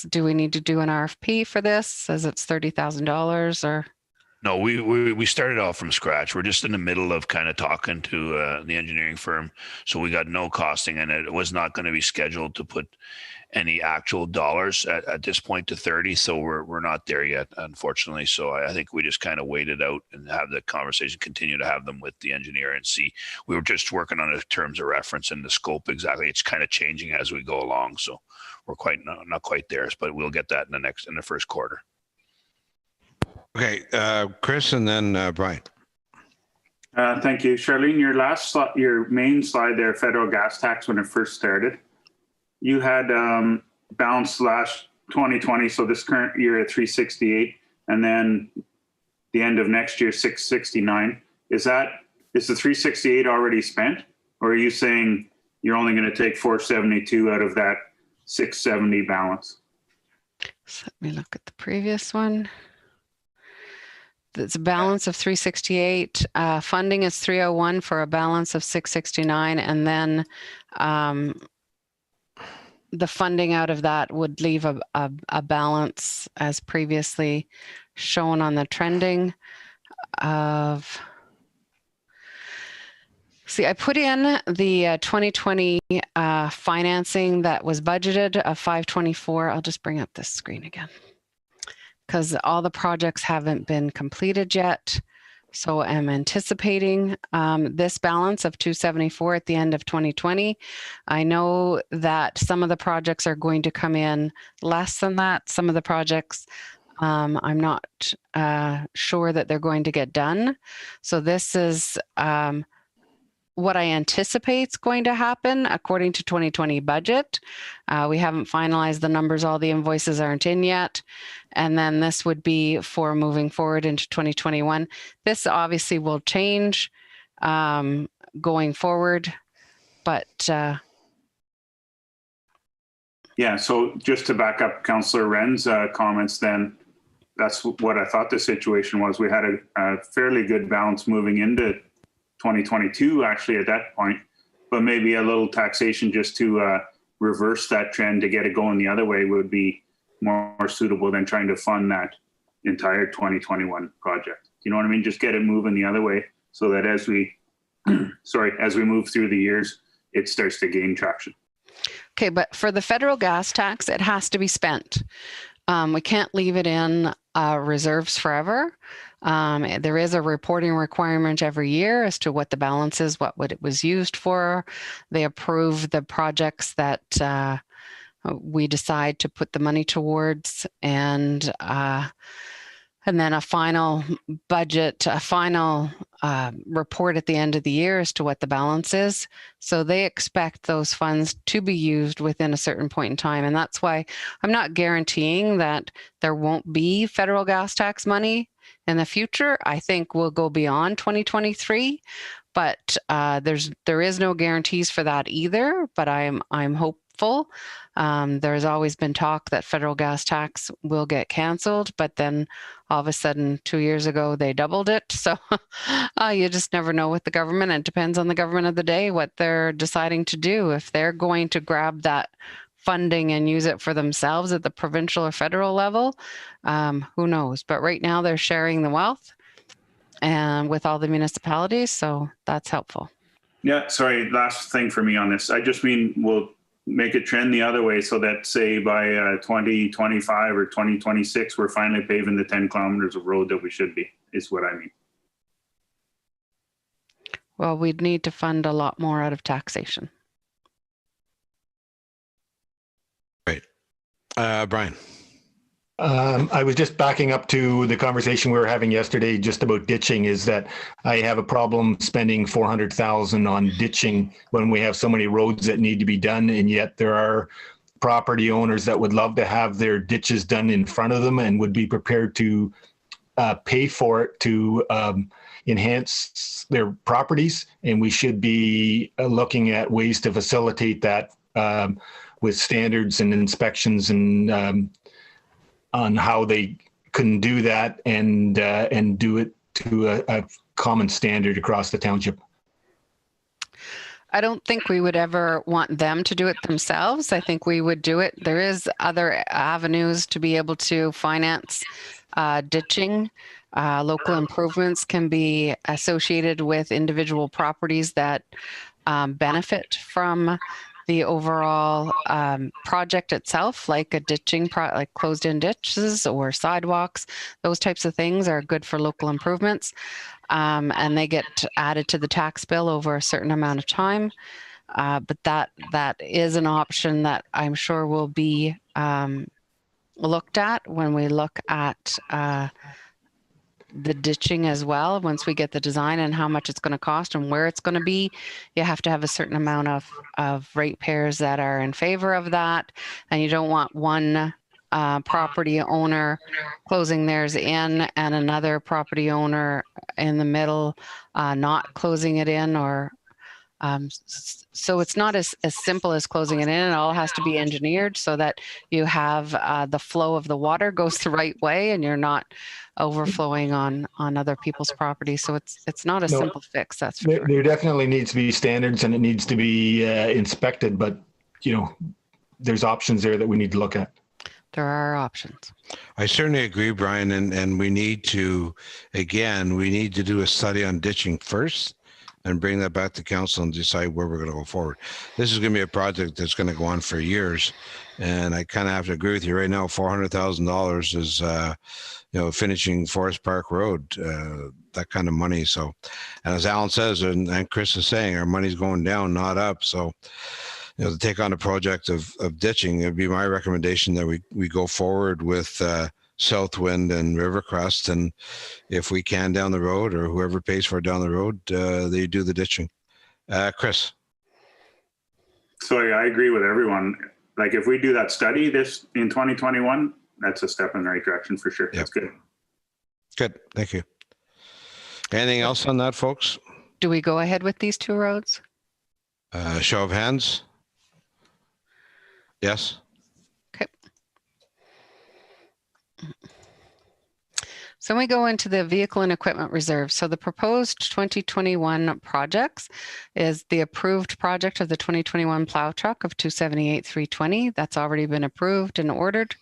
do we need to do an RFP for this as it's $30,000 or? No, we started off from scratch. We're just in the middle of kind of talking to the engineering firm. So we got no costing, and it was not going to be scheduled to put any actual dollars at this point to 30. So we're not there yet, unfortunately. So I think we just kind of waited out and have the conversation, continue to have them with the engineer and see. We were just working on the terms of reference and the scope exactly. It's kind of changing as we go along. So we're not quite there, but we'll get that in the first quarter. Okay, Chris, and then Brian. Thank you. Charlene, your main slide there, federal gas tax, when it first started, you had balanced last 2020, so this current year at 368, and then the end of next year 669. Is the 368 already spent, or are you saying you're only going to take 472 out of that 670 balance? So let me look at the previous one. It's a balance of 368. Funding is 301 for a balance of 669, and then the funding out of that would leave a balance as previously shown on the trending of, see, I put in the 2020 financing that was budgeted of 524. I'll just bring up this screen again because all the projects haven't been completed yet. So I'm anticipating this balance of 274 at the end of 2020. I know that some of the projects are going to come in less than that. Some of the projects, I'm not sure that they're going to get done. So this is what I anticipate is going to happen according to 2020 budget. We haven't finalized the numbers. All the invoices aren't in yet. And then this would be for moving forward into 2021. This obviously will change going forward, but. Yeah, so just to back up Councillor Wren's comments then, that's what I thought the situation was. We had a fairly good balance moving into 2022, actually, at that point, but maybe a little taxation just to reverse that trend to get it going the other way would be more suitable than trying to fund that entire 2021 project. You know what I mean? Just get it moving the other way so that as we, as we move through the years, it starts to gain traction. Okay, but for the federal gas tax, it has to be spent. We can't leave it in reserves forever. There is a reporting requirement every year as to what the balance is, what it was used for. They approve the projects that we decide to put the money towards, and then a final budget, a final report at the end of the year as to what the balance is. So they expect those funds to be used within a certain point in time. And that's why I'm not guaranteeing that there won't be federal gas tax money in the future. I think we'll go beyond 2023, but there is no guarantees for that either, but I'm hopeful. There's always been talk that federal gas tax will get canceled, but then all of a sudden 2 years ago they doubled it. So you just never know with the government. It depends on the government of the day what they're deciding to do. If they're going to grab that funding and use it for themselves at the provincial or federal level, who knows? But right now they're sharing the wealth and with all the municipalities, so that's helpful. Yeah, sorry, last thing for me on this. I just mean we'll make a trend the other way so that, say, by 2025 or 2026, we're finally paving the 10 kilometers of road that we should be, is what I mean. Well, we'd need to fund a lot more out of taxation. Great. Brian. I was just backing up to the conversation we were having yesterday just about ditching, is that I have a problem spending $400,000 on ditching when we have so many roads that need to be done, and yet there are property owners that would love to have their ditches done in front of them and would be prepared to pay for it to enhance their properties, and we should be looking at ways to facilitate that with standards and inspections and on how they can do that and do it to a common standard across the township. I don't think we would ever want them to do it themselves. I think we would do it. There is other avenues to be able to finance ditching. Local improvements can be associated with individual properties that benefit from the overall project itself, like a ditching, like closed-in ditches or sidewalks. Those types of things are good for local improvements, and they get added to the tax bill over a certain amount of time. But that is an option that I'm sure will be looked at when we look at the ditching as well. Once we get the design and how much it's going to cost and where it's going to be, you have to have a certain amount of ratepayers that are in favor of that. And you don't want one property owner closing theirs in and another property owner in the middle not closing it in, or so it's not as simple as closing it in. It all has to be engineered so that you have the flow of the water goes the right way and you're not overflowing on other people's property. So it's not a simple fix, that's for sure. There definitely needs to be standards and it needs to be inspected, but there's options there that we need to look at. There are options. I certainly agree, Brian, and we need to do a study on ditching first and bring that back to council and decide where we're going to go forward. This is going to be a project that's going to go on for years. And I kind of have to agree with you right now. $400,000 is, finishing Forest Park Road, that kind of money. So, and as Alan says, and Chris is saying, our money's going down, not up. So, to take on a project of ditching, it'd be my recommendation that we go forward with Southwind and Rivercrest, and if we can down the road, or whoever pays for it down the road, they do the ditching. Chris. So I agree with everyone. Like if we do that study this in 2021, that's a step in the right direction for sure. Yep. That's good. Good, thank you. Anything else on that, folks? Do we go ahead with these two roads? Show of hands. Yes. Okay. So we go into the vehicle and equipment reserve. So the proposed 2021 projects is the approved project of the 2021 plow truck of 278,320. That's already been approved and ordered.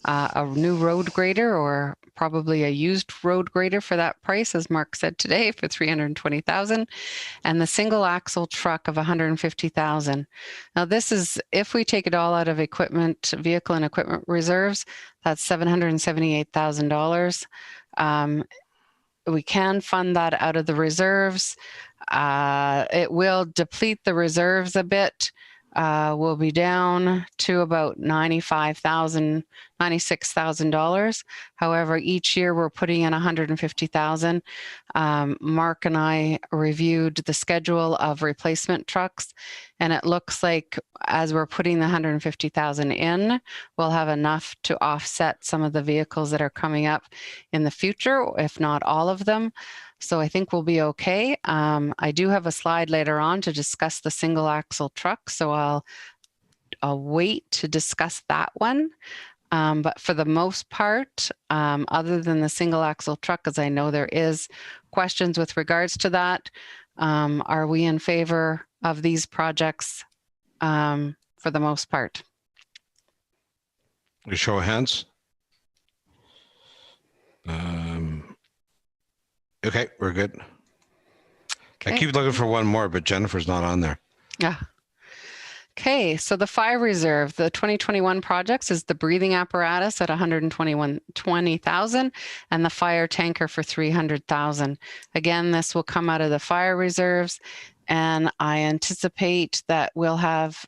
A new road grader, or probably a used road grader for that price, as Mark said today, for 320,000, and the single axle truck of 150,000. Now this is, if we take it all out of equipment, vehicle and equipment reserves, that's $778,000. We can fund that out of the reserves. It will deplete the reserves a bit. We'll be down to about $95,000, $96,000. However, each year we're putting in $150,000. Mark and I reviewed the schedule of replacement trucks, and it looks like as we're putting the $150,000 in, we'll have enough to offset some of the vehicles that are coming up in the future, if not all of them. So I think we'll be okay. I do have a slide later on to discuss the single axle truck, so I'll wait to discuss that one. But for the most part, other than the single axle truck, as I know there is questions with regards to that, are we in favor of these projects for the most part? We show of hands. Okay, we're good. Okay. I keep looking for one more, but Jennifer's not on there. Yeah. Okay, so the fire reserve, the 2021 projects is the breathing apparatus at $120,000 and the fire tanker for $300,000. Again, this will come out of the fire reserves, and I anticipate that we'll have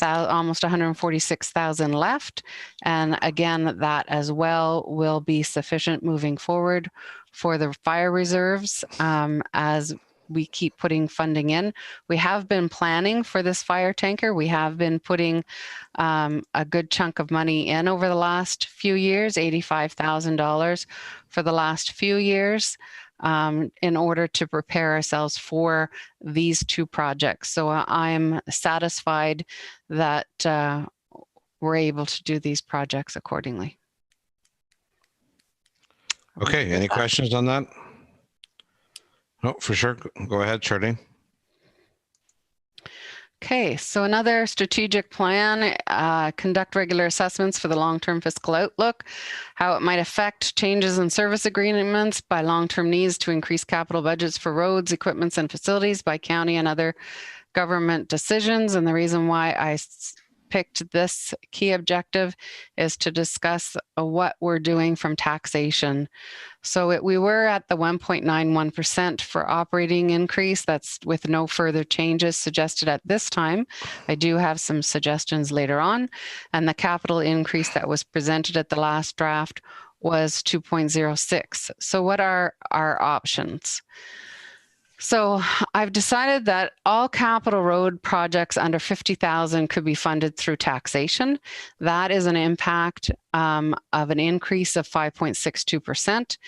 almost 146,000 left. And again, that as well will be sufficient moving forward for the fire reserves as we keep putting funding in. We have been planning for this fire tanker. We have been putting a good chunk of money in over the last few years, $85,000 for the last few years, in order to prepare ourselves for these two projects. So I'm satisfied that we're able to do these projects accordingly. Okay, any questions on that? No, for sure. Go ahead, Charlene. Okay, so another strategic plan, conduct regular assessments for the long-term fiscal outlook, how it might affect changes in service agreements by long-term needs to increase capital budgets for roads, equipments, and facilities by county and other government decisions. And the reason why I picked this key objective is to discuss what we're doing from taxation. So we were at the 1.91% for operating increase. That's with no further changes suggested at this time. I do have some suggestions later on. And the capital increase that was presented at the last draft was 2.06. So what are our options? So I've decided that all capital road projects under 50,000 could be funded through taxation. That is an impact of an increase of 5.62%.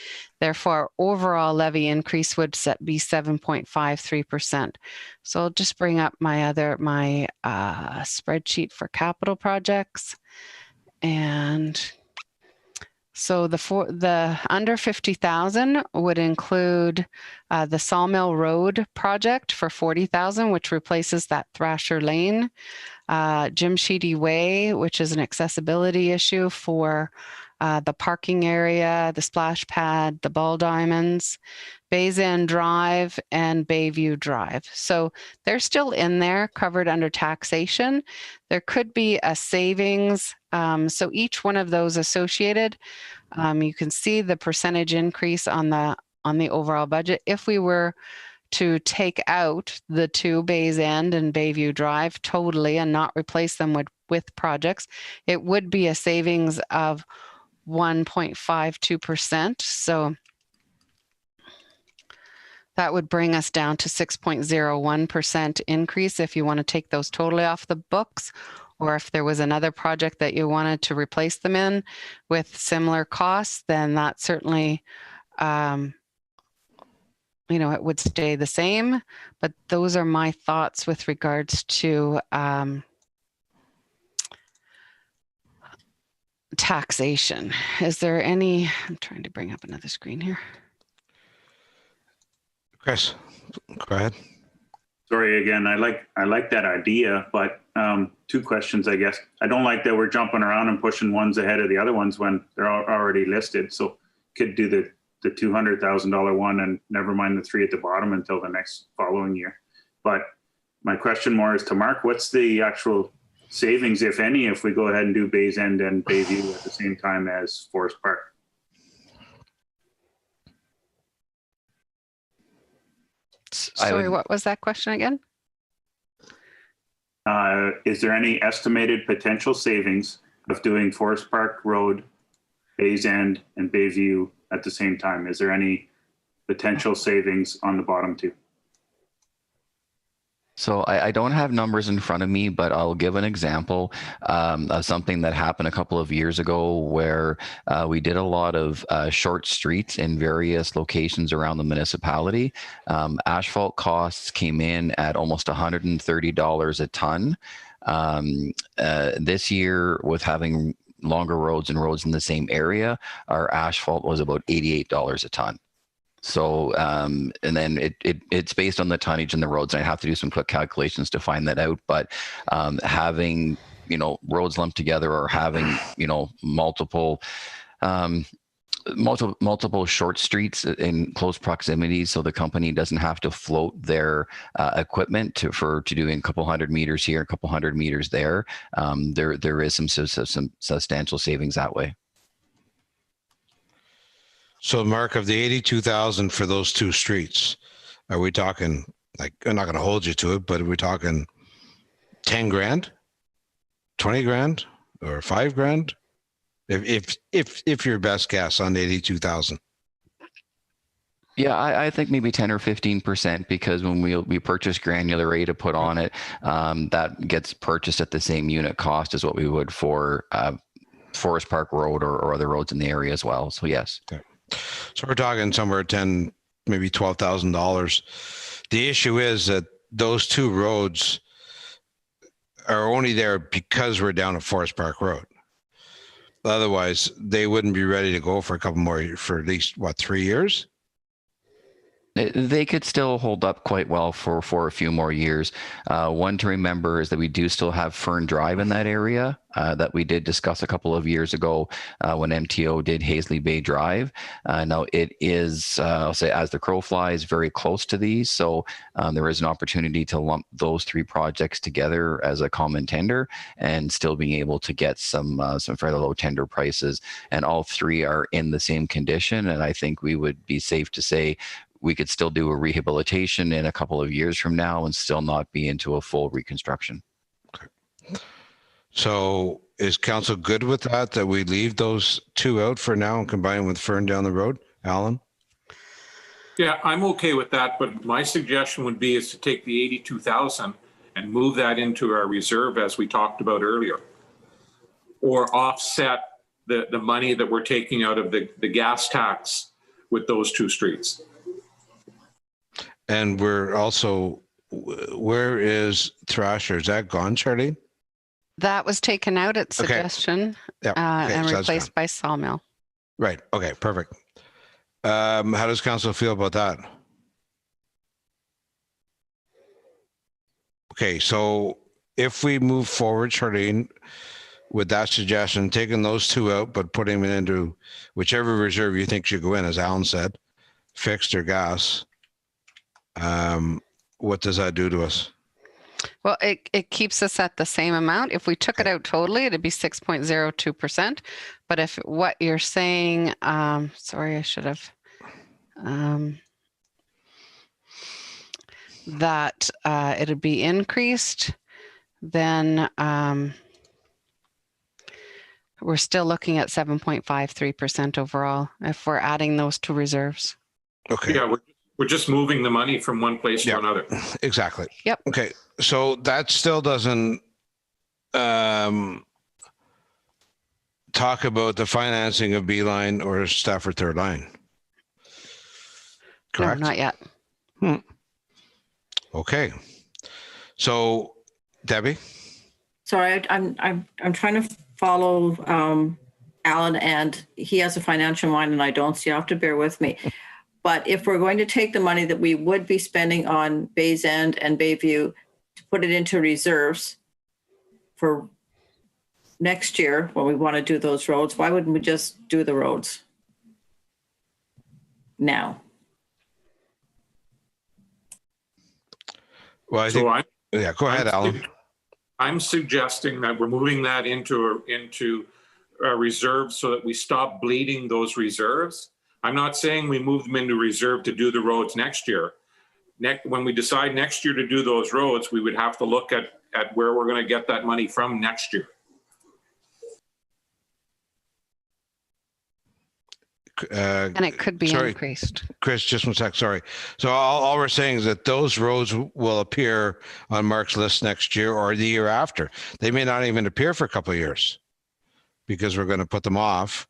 Therefore, overall levy increase would be 7.53%. So I'll just bring up my spreadsheet for capital projects. And so the under 50,000 would include the Sawmill Road project for 40,000, which replaces that Thrasher Lane, Jim Sheedy Way, which is an accessibility issue for the parking area, the splash pad, the ball diamonds, Bays End Drive, and Bayview Drive. So they're still in there, covered under taxation. There could be a savings. So each one of those associated, you can see the percentage increase on the overall budget. If we were to take out the two, Bays End and Bayview Drive, totally, and not replace them with projects, it would be a savings of 1.52%. So that would bring us down to 6.01% increase if you want to take those totally off the books, or if there was another project that you wanted to replace them in with similar costs, then that certainly, it would stay the same. But those are my thoughts with regards to taxation. Is there any, I'm trying to bring up another screen here. Chris, go ahead. Sorry again. I like that idea, but two questions, I guess. I don't like that we're jumping around and pushing ones ahead of the other ones when they're already listed. So could do the $200,000 one and never mind the three at the bottom until the next following year. But my question more is to Mark. What's the actual savings, if any, if we go ahead and do Bays End and Bayview at the same time as Forest Park? Sorry, what was that question again? Is there any estimated potential savings of doing Forest Park Road, Bays End, and Bayview at the same time? Is there any potential savings on the bottom two? So I don't have numbers in front of me, but I'll give an example of something that happened a couple of years ago where we did a lot of short streets in various locations around the municipality. Asphalt costs came in at almost $130 a ton. This year, with having longer roads and roads in the same area, our asphalt was about $88 a ton. So, and then it's based on the tonnage and the roads, and I have to do some quick calculations to find that out. But having, roads lumped together or having, multiple short streets in close proximity, so the company doesn't have to float their equipment to doing a couple hundred meters here, a couple hundred meters there. There is some substantial savings that way. So, Mark, of the 82,000 for those two streets, are we talking, like, I'm not going to hold you to it, but are we talking 10 grand, 20 grand, or 5 grand? If your best guess on 82,000. Yeah, I think maybe 10 or 15%, because when we purchase granular A to put on it, that gets purchased at the same unit cost as what we would for Forest Park Road or other roads in the area as well. So yes. Okay. So we're talking somewhere $10,000, maybe $12,000. The issue is that those two roads are only there because we're down at Forest Park Road. Otherwise, they wouldn't be ready to go for a couple more, for at least, 3 years? They could still hold up quite well for a few more years. One to remember is that we do still have Fern Drive in that area that we did discuss a couple of years ago when MTO did Hazley Bay Drive. Now it is, I'll say, as the crow flies, very close to these. So there is an opportunity to lump those three projects together as a common tender and still being able to get some fairly low tender prices. And all three are in the same condition. And I think we would be safe to say we could still do a rehabilitation in a couple of years from now and still not be into a full reconstruction. Okay. So is council good with that we leave those two out for now and combine with Fern down the road? Alan? Yeah, I'm okay with that, but my suggestion would be is to take the 82,000 and move that into our reserve as we talked about earlier, or offset the money that we're taking out of the gas tax with those two streets. And we're also, where is Thrasher? Is that gone, Charlene? That was taken out at suggestion and so replaced by Sawmill. Right. Okay, perfect. How does council feel about that? Okay, so if we move forward, Charlene, with that suggestion, taking those two out, but putting them into whichever reserve you think should go in, as Alan said, fixed or gas, what does that do to us? Well, it keeps us at the same amount. If we took it out totally, it'd be 6.02%. But if what you're saying, sorry, I should have, that it'd be increased, then we're still looking at 7.53% overall if we're adding those two reserves. Okay. Yeah, we're just moving the money from one place to another. Exactly. Yep. Okay. So that still doesn't talk about the financing of Beeline or Stafford Third Line. Correct? No, not yet. Okay. So Debbie? Sorry, I'm trying to follow Alan, and he has a financial mind and I don't, so you have to bear with me. But if we're going to take the money that we would be spending on Bays End and Bayview to put it into reserves for next year when we want to do those roads, why wouldn't we just do the roads now? Well, I think, yeah, go ahead, Alan. I'm suggesting that we're moving that into reserves so that we stop bleeding those reserves. I'm not saying we move them into reserve to do the roads next year. When we decide next year to do those roads, we would have to look at where we're going to get that money from next year. And it could be increased. Chris, just one sec. Sorry. So all we're saying is that those roads will appear on Mark's list next year or the year after. They may not even appear for a couple of years because we're going to put them off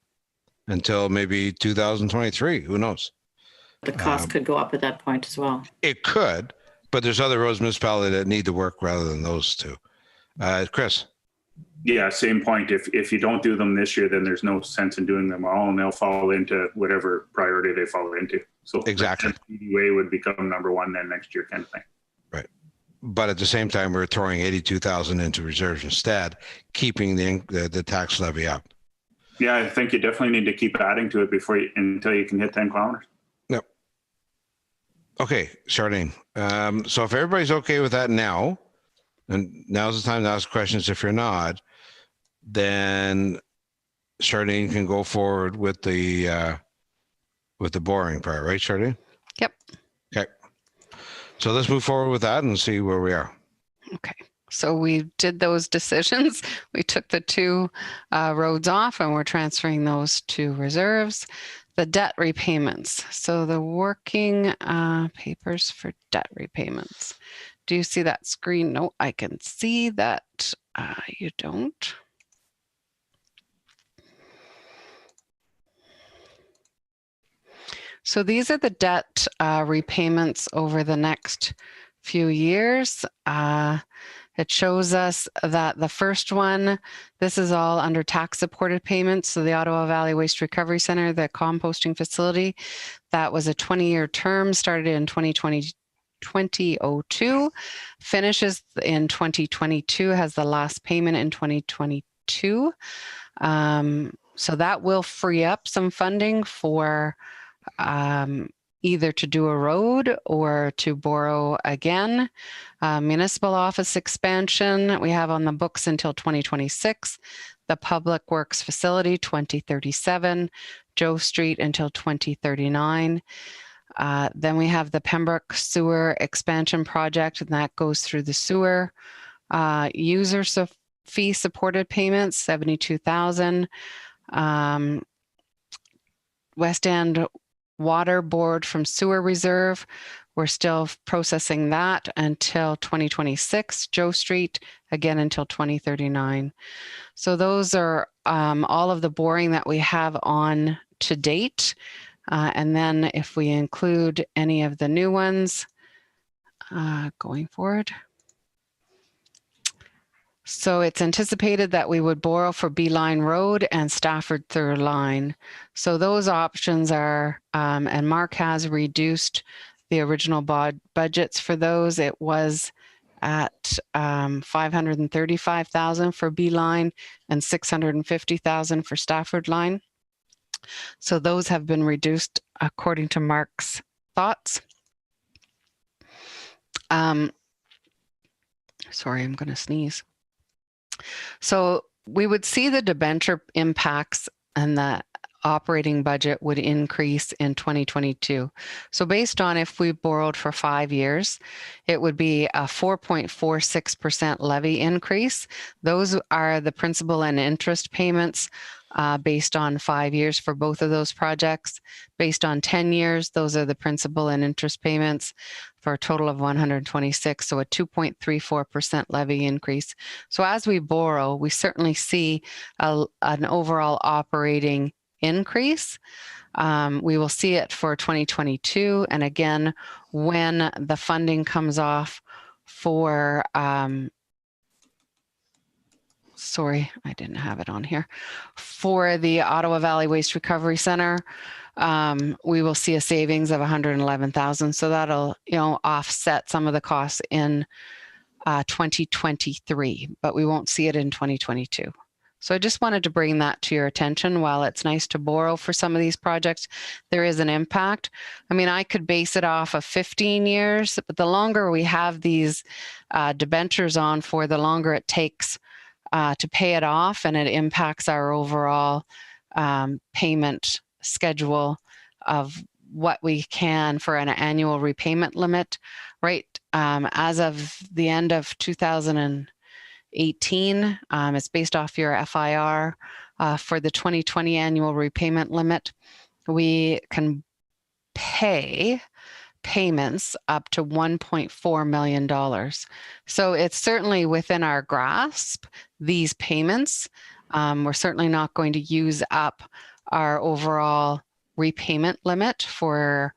until maybe 2023. Who knows? The cost could go up at that point as well. It could, but there's other roads municipality that need to work rather than those two. Chris. Yeah, same point. If you don't do them this year, then there's no sense in doing them all, and they'll fall into whatever priority they fall into. So exactly, PDA would become number one then next year, kind of thing. Right, but at the same time, we're throwing 82,000 into reserves instead, keeping the tax levy up. Yeah, I think you definitely need to keep adding to it until you can hit 10 kilometers. Yep. Okay, Charlene. So if everybody's okay with that now, and now's the time to ask questions. If you're not, then Charlene can go forward with the boring part, right, Charlene? Yep. Okay. So let's move forward with that and see where we are. Okay. So we did those decisions. We took the two roads off and we're transferring those to reserves. The debt repayments. So the working papers for debt repayments. Do you see that screen? No, I can see that you don't. So these are the debt repayments over the next few years. It shows us that the first one, this is all under tax supported payments. So the Ottawa Valley Waste Recovery Center, the composting facility, that was a 20-year term, started in 2002, finishes in 2022, has the last payment in 2022. So that will free up some funding for either to do a road or to borrow again. Municipal office expansion, we have on the books until 2026. The Public Works Facility, 2037. Joe Street until 2039. Then we have the Pembroke Sewer Expansion Project, and that goes through the sewer. User fee supported payments, 72,000. West End Water Board from Sewer Reserve, we're still processing that until 2026. Joe Street, again until 2039. So those are all of the boring that we have on to date. And then if we include any of the new ones going forward. So it's anticipated that we would borrow for Beeline Road and Stafford Third Line. So those options are, and Mark has reduced the original budgets for those. It was at 535,000 for Beeline and 650,000 for Stafford Line. So those have been reduced according to Mark's thoughts. Sorry, I'm going to sneeze. So we would see the debenture impacts and the operating budget would increase in 2022. So based on if we borrowed for 5 years, it would be a 4.46% levy increase. Those are the principal and interest payments based on 5 years for both of those projects. Based on 10 years, those are the principal and interest payments for a total of 126, so a 2.34% levy increase. So as we borrow, we certainly see an overall operating increase. We will see it for 2022. And again, when the funding comes off for sorry, I didn't have it on here. For the Ottawa Valley Waste Recovery Center, we will see a savings of 111,000. So that'll, offset some of the costs in 2023, but we won't see it in 2022. So I just wanted to bring that to your attention. While it's nice to borrow for some of these projects, there is an impact. I mean, I could base it off of 15 years, but the longer we have these debentures on for, the longer it takes to pay it off, and it impacts our overall payment schedule of what we can for an annual repayment limit. Right, as of the end of 2018, it's based off your FIR. For the 2020 annual repayment limit, we can pay payments up to $1.4 million. So it's certainly within our grasp, these payments. We're certainly not going to use up our overall repayment limit for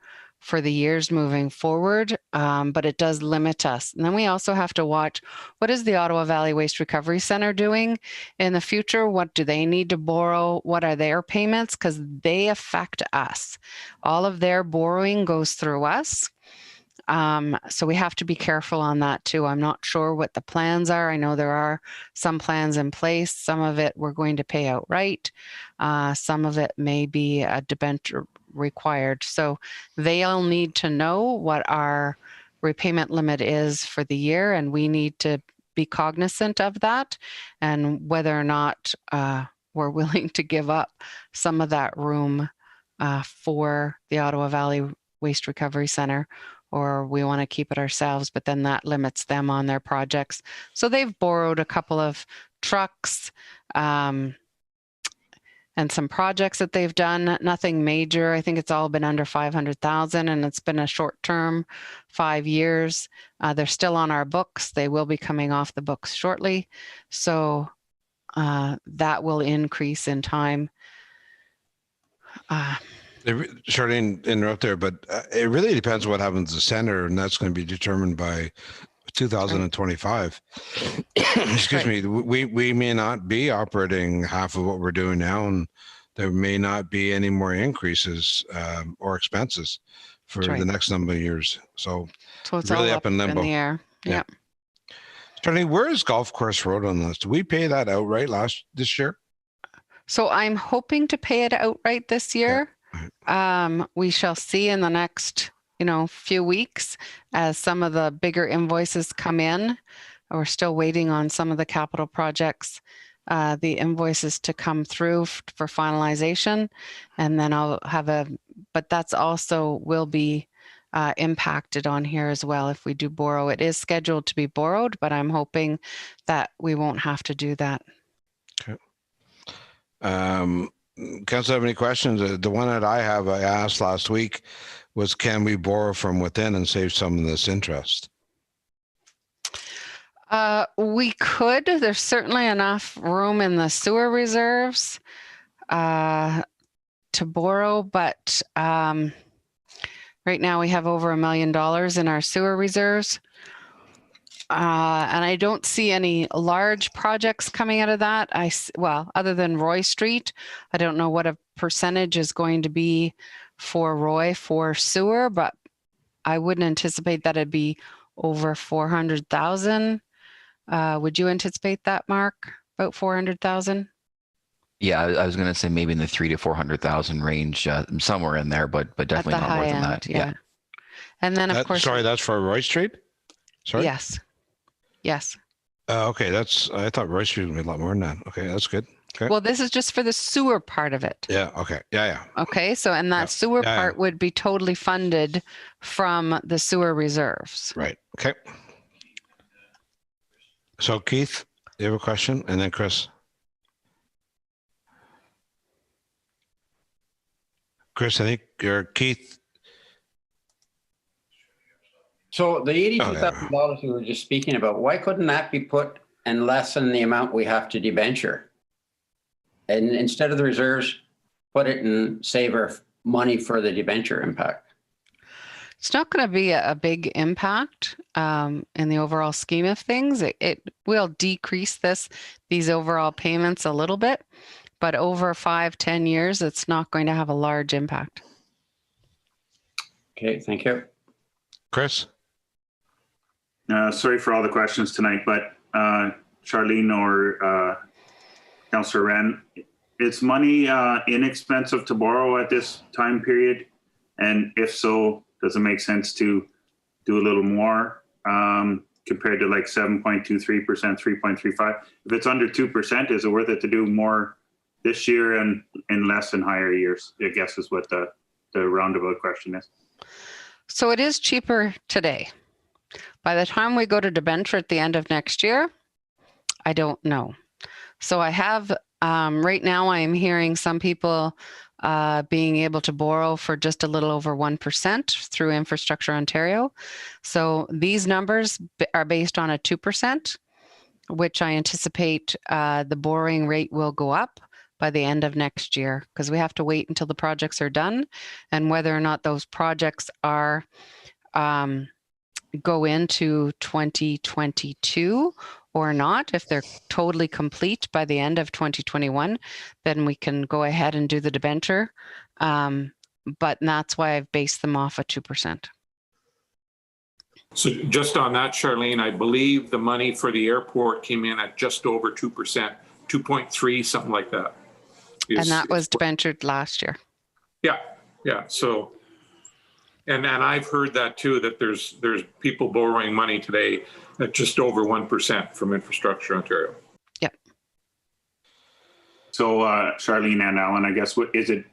the years moving forward, but it does limit us. And then we also have to watch, what is the Ottawa Valley Waste Recovery Center doing in the future? What do they need to borrow? What are their payments? Because they affect us. All of their borrowing goes through us. So we have to be careful on that too. I'm not sure what the plans are. I know there are some plans in place. Some of it we're going to pay outright. Some of it may be a debenture required. So they'll need to know what our repayment limit is for the year, and we need to be cognizant of that, and whether or not we're willing to give up some of that room for the Ottawa Valley Waste Recovery Center, or we want to keep it ourselves, but then that limits them on their projects. So they've borrowed a couple of trucks and some projects that they've done, nothing major. I think it's all been under 500,000, and it's been a short term, 5 years. They're still on our books. They will be coming off the books shortly. So that will increase in time. Charlene, interrupt there, but it really depends what happens to the center, and that's going to be determined by 2025. Excuse me. We may not be operating half of what we're doing now, and there may not be any more increases or expenses for the next number of years. So it's really all up in limbo. In the air. Yeah. Charlene, where is Golf Course Road on this? Did we pay that outright this year? So I'm hoping to pay it outright this year. Okay. We shall see in the next few weeks as some of the bigger invoices come in. We're still waiting on some of the capital projects, the invoices to come through for finalization. And then I'll have but that's also will be impacted on here as well if we do borrow. It is scheduled to be borrowed, but I'm hoping that we won't have to do that. Okay. Council have any questions? The one that I asked last week was, can we borrow from within and save some of this interest? We could. There's certainly enough room in the sewer reserves to borrow, but right now we have over $1 million in our sewer reserves. And I don't see any large projects coming out of that. Other than Roy Street, I don't know what a percentage is going to be for Roy for sewer, but I wouldn't anticipate that it'd be over 400,000. Would you anticipate that, Mark? About 400,000? Yeah, I was going to say maybe in the 300,000 to 400,000 range, somewhere in there, but definitely not more than that. Yeah. And then of course, sorry, that's for Roy Street. Sorry. Yes. Okay, I thought Roy Street would be a lot more than that. Okay, that's good. Okay. Well, this is just for the sewer part of it. Yeah. Okay. Yeah. Okay. So, and that sewer part would be totally funded from the sewer reserves. Right. Okay. So Keith, you have a question? And then Chris. Chris, I think you're Keith. So the $82,000 we were just speaking about, why couldn't that be put and lessen the amount we have to debenture? And instead of the reserves, put it and save our money for the debenture impact. It's not going to be a big impact in the overall scheme of things. It will decrease these overall payments a little bit, but over 5-10 years, it's not going to have a large impact. Okay, thank you. Chris? Sorry for all the questions tonight, but Charlene or Councillor Wren, is money inexpensive to borrow at this time period? And if so, does it make sense to do a little more compared to like 7.23%, 3.35? If it's under 2%, is it worth it to do more this year and less in higher years? I guess is what the roundabout question is. So it is cheaper today. By the time we go to debenture at the end of next year, I don't know. So I have, right now I am hearing some people being able to borrow for just a little over 1% through Infrastructure Ontario. So these numbers are based on a 2%, which I anticipate the borrowing rate will go up by the end of next year, because we have to wait until the projects are done, and whether or not those projects are go into 2022 or not. If they're totally complete by the end of 2021, then we can go ahead and do the debenture. But that's why I've based them off of 2%. So just on that, Charlene, I believe the money for the airport came in at just over 2%, 2.3, something like that. And that was debentured last year. Yeah, yeah. So, and I've heard that too, that there's people borrowing money today at just over 1% from Infrastructure Ontario. Yep. So Charlene and Alan, I guess, what is it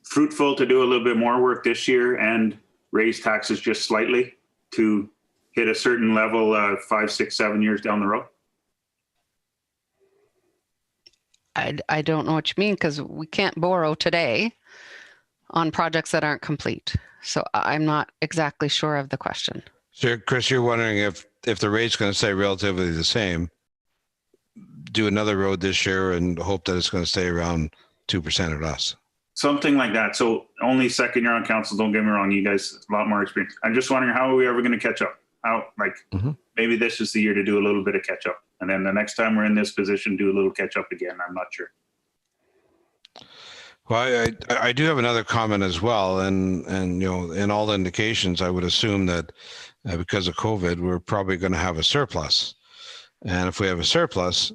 fruitful to do a little bit more work this year and raise taxes just slightly to hit a certain level 5, 6, 7 years down the road? I don't know what you mean, because we can't borrow today on projects that aren't complete. So I'm not exactly sure of the question. So Chris, you're wondering if the rate's going to stay relatively the same, do another road this year and hope that it's going to stay around 2% or less. Something like that. So only second year on council, don't get me wrong, you guys a lot more experience. I'm just wondering, how are we ever going to catch up? How, like, maybe this is the year to do a little bit of catch up. And then the next time we're in this position, do a little catch up again. I'm not sure. Well, I do have another comment as well. And you know, in all the indications, I would assume that because of COVID, we're probably going to have a surplus. And if we have a surplus,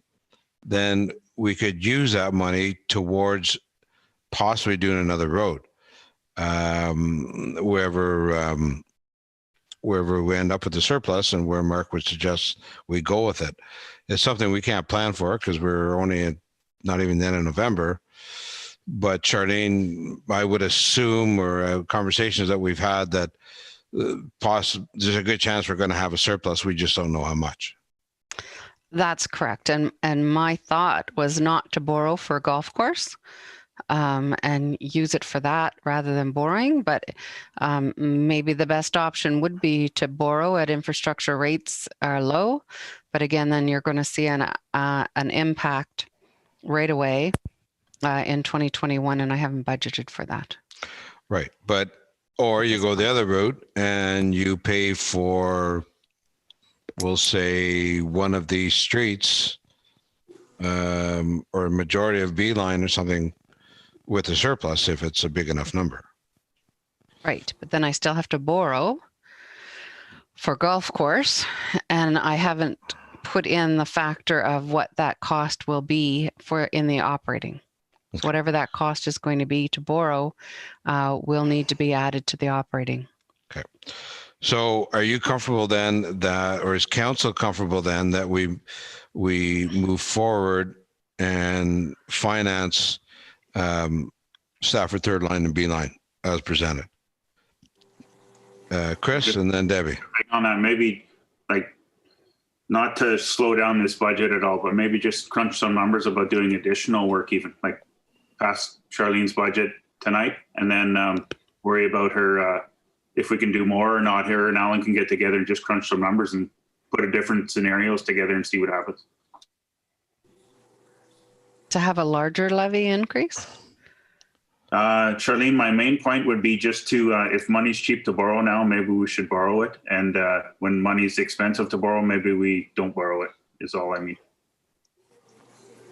then we could use that money towards possibly doing another road, wherever we end up with the surplus and where Mark would suggest we go with it. It's something we can't plan for because we're only not even then in November. But Charlene, I would assume, or conversations that we've had, that there's a good chance we're going to have a surplus. We just don't know how much. That's correct. And my thought was not to borrow for a golf course and use it for that rather than borrowing. But maybe the best option would be to borrow at infrastructure rates are low. But again, then you're going to see an impact right away in 2021, and I haven't budgeted for that. Right. But, or you go the other route and you pay for, we'll say, one of these streets or a majority of B-line or something with a surplus if it's a big enough number. Right. But then I still have to borrow for golf course, and I haven't put in the factor of what that cost will be for in the operating. So whatever that cost is going to be to borrow will need to be added to the operating. Okay. So are you comfortable then that, or is council comfortable then that we move forward and finance Stafford third line and B line as presented? Chris and then Debbie. On that, maybe like not to slow down this budget at all, but maybe just crunch some numbers about doing additional work, even like past Charlene's budget tonight, and then worry about her if we can do more or not. Her and Alan can get together and just crunch some numbers and put a different scenarios together and see what happens. To have a larger levy increase? Charlene, my main point would be just to, if money's cheap to borrow now, maybe we should borrow it. And when money's expensive to borrow, maybe we don't borrow it, is all I mean.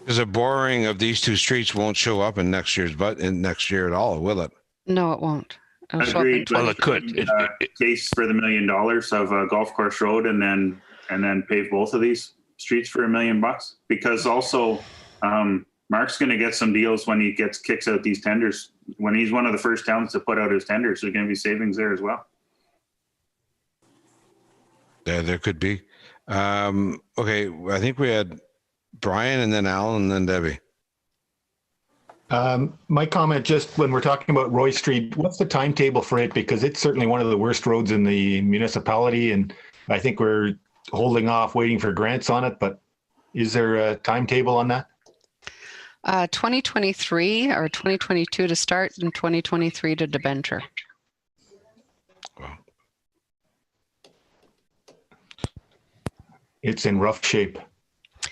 Because the borrowing of these two streets won't show up in next year's next year at all, will it? No, it won't. It'll show up in Agreed. Well, it could. Case for the $1 million of Golf Course Road and then pave both of these streets for $1 million, because also Mark's going to get some deals when he kicks out these tenders. When he's one of the first towns to put out his tenders, there's going to be savings there as well. Yeah, there could be. Okay, I think we had Brian and then Alan and then Debbie. My comment, just when we're talking about Roy Street, what's the timetable for it? Because it's certainly one of the worst roads in the municipality, and I think we're holding off waiting for grants on it, but is there a timetable on that? 2023 or 2022 to start and 2023 to debenture. Wow. It's in rough shape.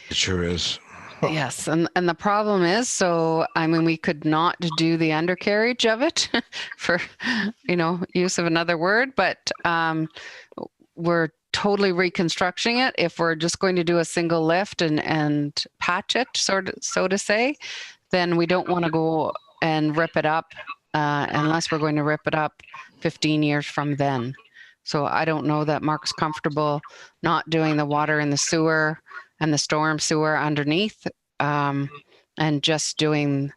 It sure is. Yes, and the problem is, so I mean, we could not do the undercarriage of it for, use of another word, but we're totally reconstructing it. If we're just going to do a single lift and patch it, so to say, then we don't want to go and rip it up unless we're going to rip it up 15 years from then. So I don't know that Mark's comfortable not doing the water and the sewer and the storm sewer underneath, and just doing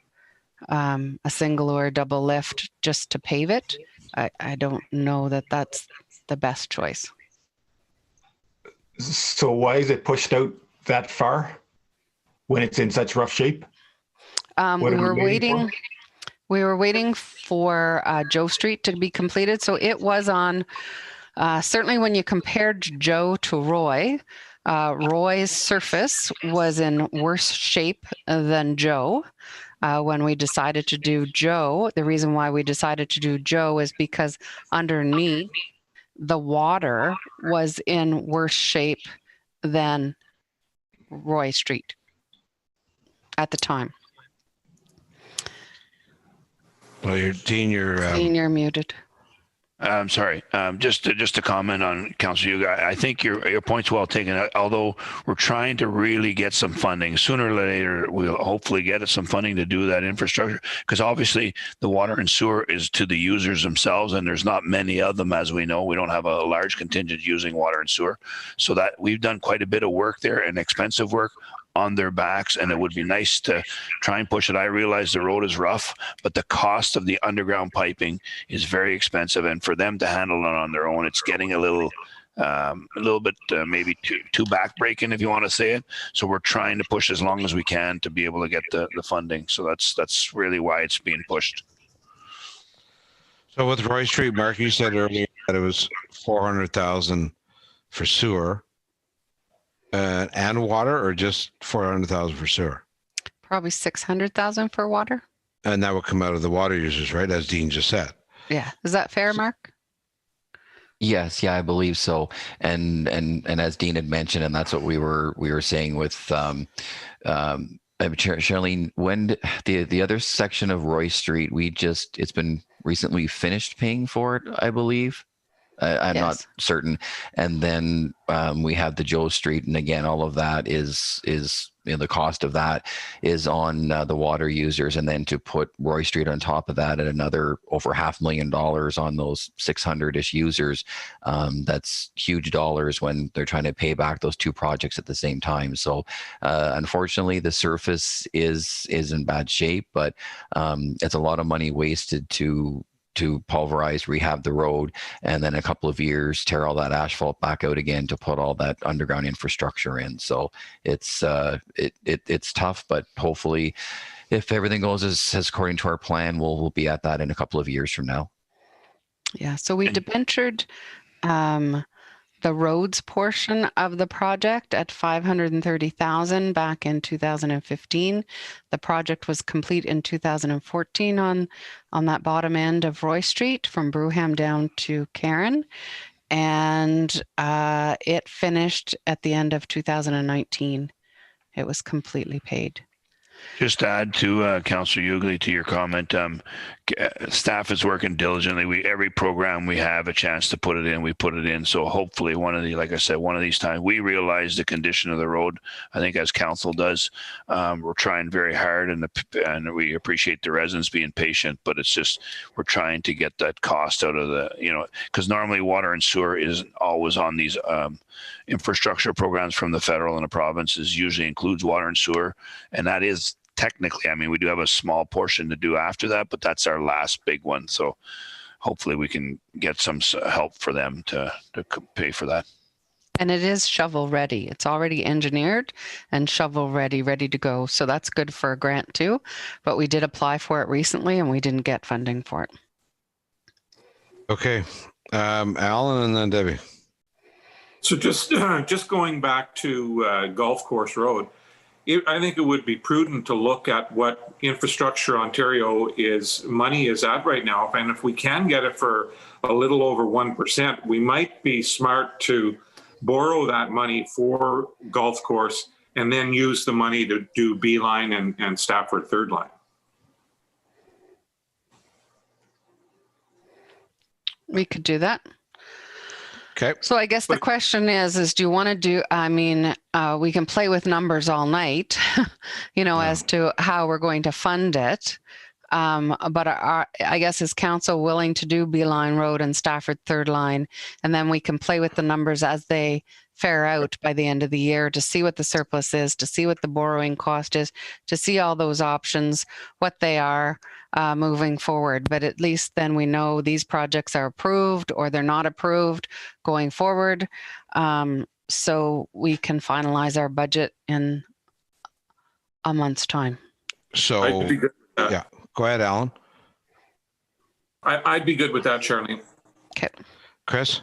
a single or a double lift just to pave it. I don't know that that's the best choice. So why is it pushed out that far when it's in such rough shape? We were waiting for Joe Street to be completed. So it was on, certainly when you compared Joe to Roy, Roy's surface was in worse shape than Joe. When we decided to do Joe, the reason why we decided to do Joe is because underneath the water was in worse shape than Roy Street at the time. Well, Dean, you're muted. I'm sorry. Just to comment on Councillor Yuga, I think your point's well taken. Although we're trying to really get some funding, sooner or later we'll hopefully get some funding to do that infrastructure. Because obviously the water and sewer is to the users themselves, and there's not many of them, as we know. We don't have a large contingent using water and sewer, so that we've done quite a bit of work there, and expensive work on their backs, and it would be nice to try and push it. I realize the road is rough, but the cost of the underground piping is very expensive, and for them to handle it on their own, it's getting a little bit maybe too backbreaking, if you want to say it. So we're trying to push as long as we can to be able to get the funding. So that's really why it's being pushed. So with Roy Street, Mark, you said earlier that it was 400,000 for sewer. And water, or just 400,000 for sewer? Probably 600,000 for water. And that would come out of the water users, right? As Dean just said. Yeah. Is that fair, Mark? Yes, yeah, I believe so. And as Dean had mentioned, and that's what we were saying with Charlene, when the other section of Roy Street, it's been recently finished paying for it, I believe. I'm not certain. And then we have the Joe Street, and again, all of that is the cost of that is on the water users, and then to put Roy Street on top of that at another over $500,000 on those 600-ish users, that's huge dollars when they're trying to pay back those two projects at the same time. So unfortunately, the surface is in bad shape, but it's a lot of money wasted to pulverize, rehab the road, and then a couple of years tear all that asphalt back out again to put all that underground infrastructure in. So it's tough, but hopefully, if everything goes as according to our plan, we'll be at that in a couple of years from now. Yeah. So we debentured the roads portion of the project at $530,000 back in 2015. The project was complete in 2014 on that bottom end of Roy Street from Brewham down to Karen. And it finished at the end of 2019. It was completely paid. Just to add to Councillor Ugly, to your comment, staff is working diligently. Every program we have a chance to put it in, we put it in. So hopefully like I said, one of these times we realize the condition of the road. I think as council does, we're trying very hard, and we appreciate the residents being patient, but it's just, we're trying to get that cost out of the, because normally water and sewer isn't always on these infrastructure programs from the federal and the provinces. Usually includes water and sewer, and that is technically, I mean, we do have a small portion to do after that, but that's our last big one. So hopefully we can get some help for them to pay for that. And it is shovel ready. It's already engineered and shovel ready to go. So that's good for a grant too. But we did apply for it recently and we didn't get funding for it. Okay. Alan and then Debbie. So just going back to Golf Course Road, I think it would be prudent to look at what Infrastructure Ontario money is at right now. And if we can get it for a little over 1%, we might be smart to borrow that money for golf course and then use the money to do Beeline and Stafford Third Line. We could do that. Okay. So I guess the question is do you want to do, I mean, we can play with numbers all night, as to how we're going to fund it. But I guess is council willing to do Beeline Road and Stafford Third Line? And then we can play with the numbers as they fare out by the end of the year to see what the surplus is, to see what the borrowing cost is, to see all those options, what they are moving forward. But at least then we know these projects are approved or they're not approved going forward. So we can finalize our budget in a month's time. So, yeah, go ahead, Alan. I'd be good with that, Charlene. Okay. Chris?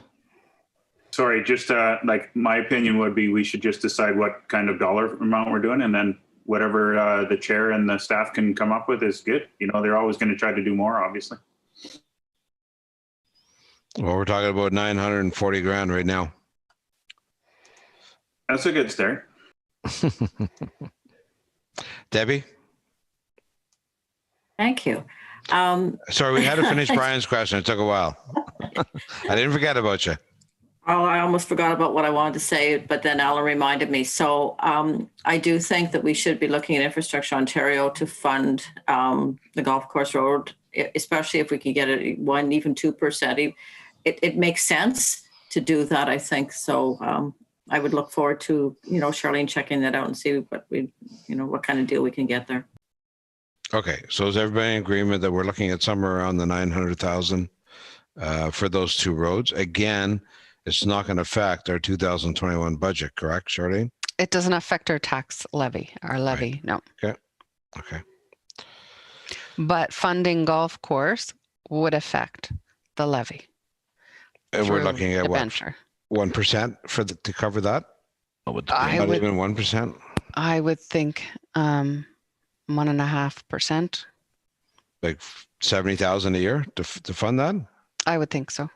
Sorry, just like my opinion would be we should just decide what kind of dollar amount we're doing, and then whatever the chair and the staff can come up with is good. They're always going to try to do more, obviously. Well, we're talking about 940 grand right now. That's a good start. Debbie? Thank you. Sorry, we had to finish Brian's question. It took a while. I didn't forget about you. Oh, I almost forgot about what I wanted to say, but then Alan reminded me. So I do think that we should be looking at Infrastructure Ontario to fund the Golf Course Road, especially if we could get it 1%, even 2%. It makes sense to do that, I think. So I would look forward to, Charlene checking that out and see what kind of deal we can get there. Okay, so is everybody in agreement that we're looking at somewhere around the 900,000 for those two roads? Again, it's not going to affect our 2021 budget, correct, Charlene? It doesn't affect our tax levy, Right. no. Okay. But funding golf course would affect the levy. And we're looking at what? Debenture. 1% to cover that? Not even 1%? I would think 1.5%. Like 70,000 a year to fund that? I would think so.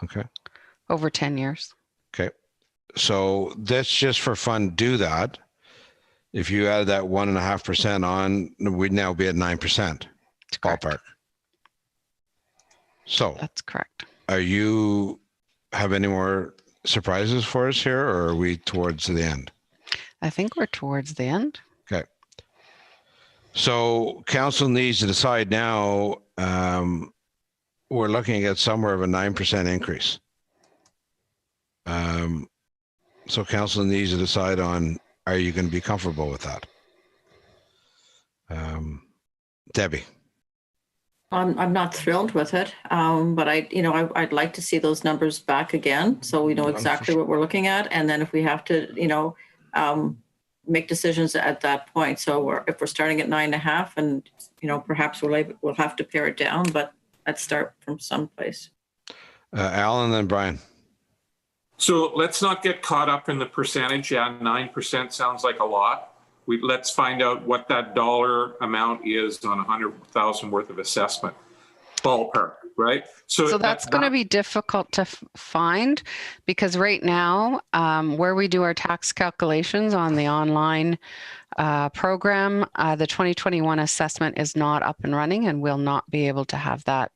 Okay. Over 10 years. Okay. So that's just for fun. Do that. If you add that 1.5% on, we'd now be at 9%. Ballpark. So that's correct. Are you have any more surprises for us here, or are we towards the end? I think we're towards the end. Okay. So council needs to decide now. We're looking at somewhere of a 9% increase. So council needs to decide on, are you going to be comfortable with that? Debbie. I'm not thrilled with it, but I'd like to see those numbers back again, so we know exactly what we're looking at, and then if we have to, make decisions at that point. So if we're starting at 9.5, and perhaps we'll have to pare it down, but let's start from someplace. Alan, and then Brian. So let's not get caught up in the percentage. Yeah, 9% sounds like a lot. Let's find out what that dollar amount is on 100,000 worth of assessment. ballpark, right? So that's going to be difficult to find, because right now, where we do our tax calculations on the online program, the 2021 assessment is not up and running, and we'll not be able to have that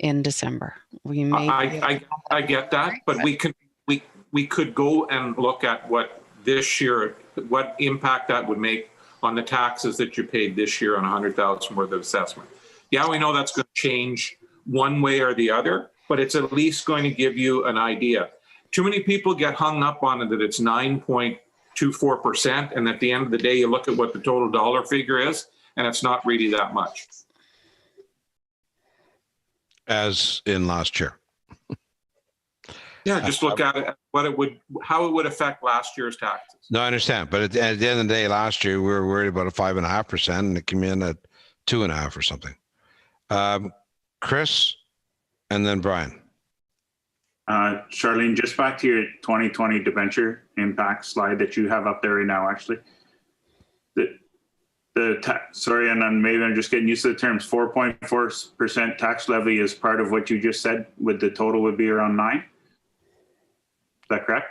in December. We may. I get that, but we could go and look at what this year, what impact that would make on the taxes that you paid this year on 100,000 worth of assessment. Yeah, we know that's going to change one way or the other, but it's at least going to give you an idea. Too many people get hung up on it that it's 9.24%, and at the end of the day, you look at what the total dollar figure is, and it's not really that much. As in last year. Yeah, just look at it, how it would affect last year's taxes. No, I understand. But at the end of the day, last year, we were worried about a 5.5%, and it came in at 2.5% or something. Chris, and then Brian. Charlene, just back to your 2020 debenture impact slide that you have up there right now, actually. Sorry, and then maybe I'm just getting used to the terms. 4.4% tax levy is part of what you just said, with the total would be around 9%. Is that correct?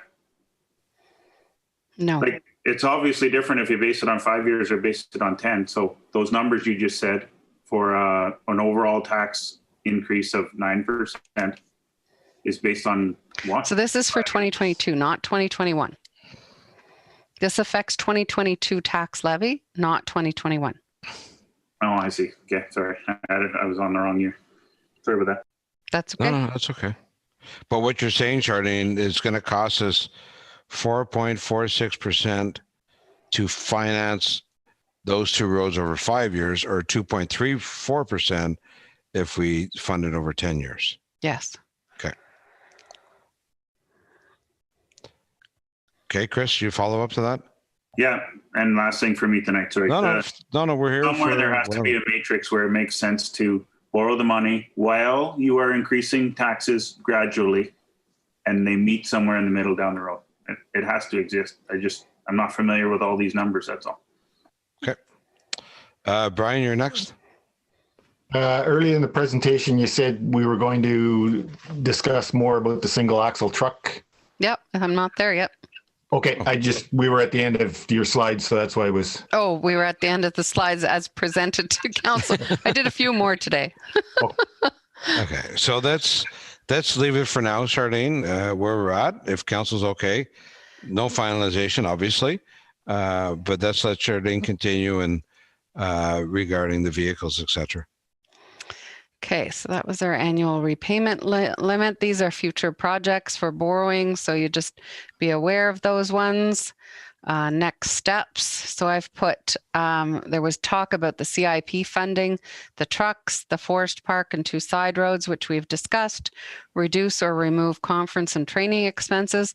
No. Like, it's obviously different if you base it on 5 years or base it on 10. So those numbers you just said for an overall tax increase of 9% is based on what? So this is for 2022, not 2021. This affects 2022 tax levy, not 2021. Oh, I see. Okay, sorry. I was on the wrong year. Sorry about that. That's okay. No, that's okay. But what you're saying, Charlene, is going to cost us 4.46% to finance those two roads over 5 years, or 2.34% if we fund it over 10 years. Yes. Okay. Okay, Chris, you follow up to that? Yeah, and last thing for me tonight. Sorry. No, we're here. Somewhere there has to be a matrix where it makes sense to borrow the money while you are increasing taxes gradually, and they meet somewhere in the middle down the road. It has to exist. I'm not familiar with all these numbers, that's all. Okay. Brian, you're next. Early in the presentation, you said we were going to discuss more about the single axle truck. Yep, I'm not there yet. Okay, we were at the end of your slides, so that's why I was. Oh, we were at the end of the slides as presented to council. I did a few more today. Okay, so let's leave it for now, Charlene, where we're at. If council's okay, no finalization, obviously, but let's let Charlene continue and regarding the vehicles, etc. Okay, so that was our annual repayment limit. These are future projects for borrowing, so you just be aware of those ones. Next steps. So I've put, there was talk about the CIP funding, the trucks, the forest park, and 2 side roads, which we've discussed. Reduce or remove conference and training expenses,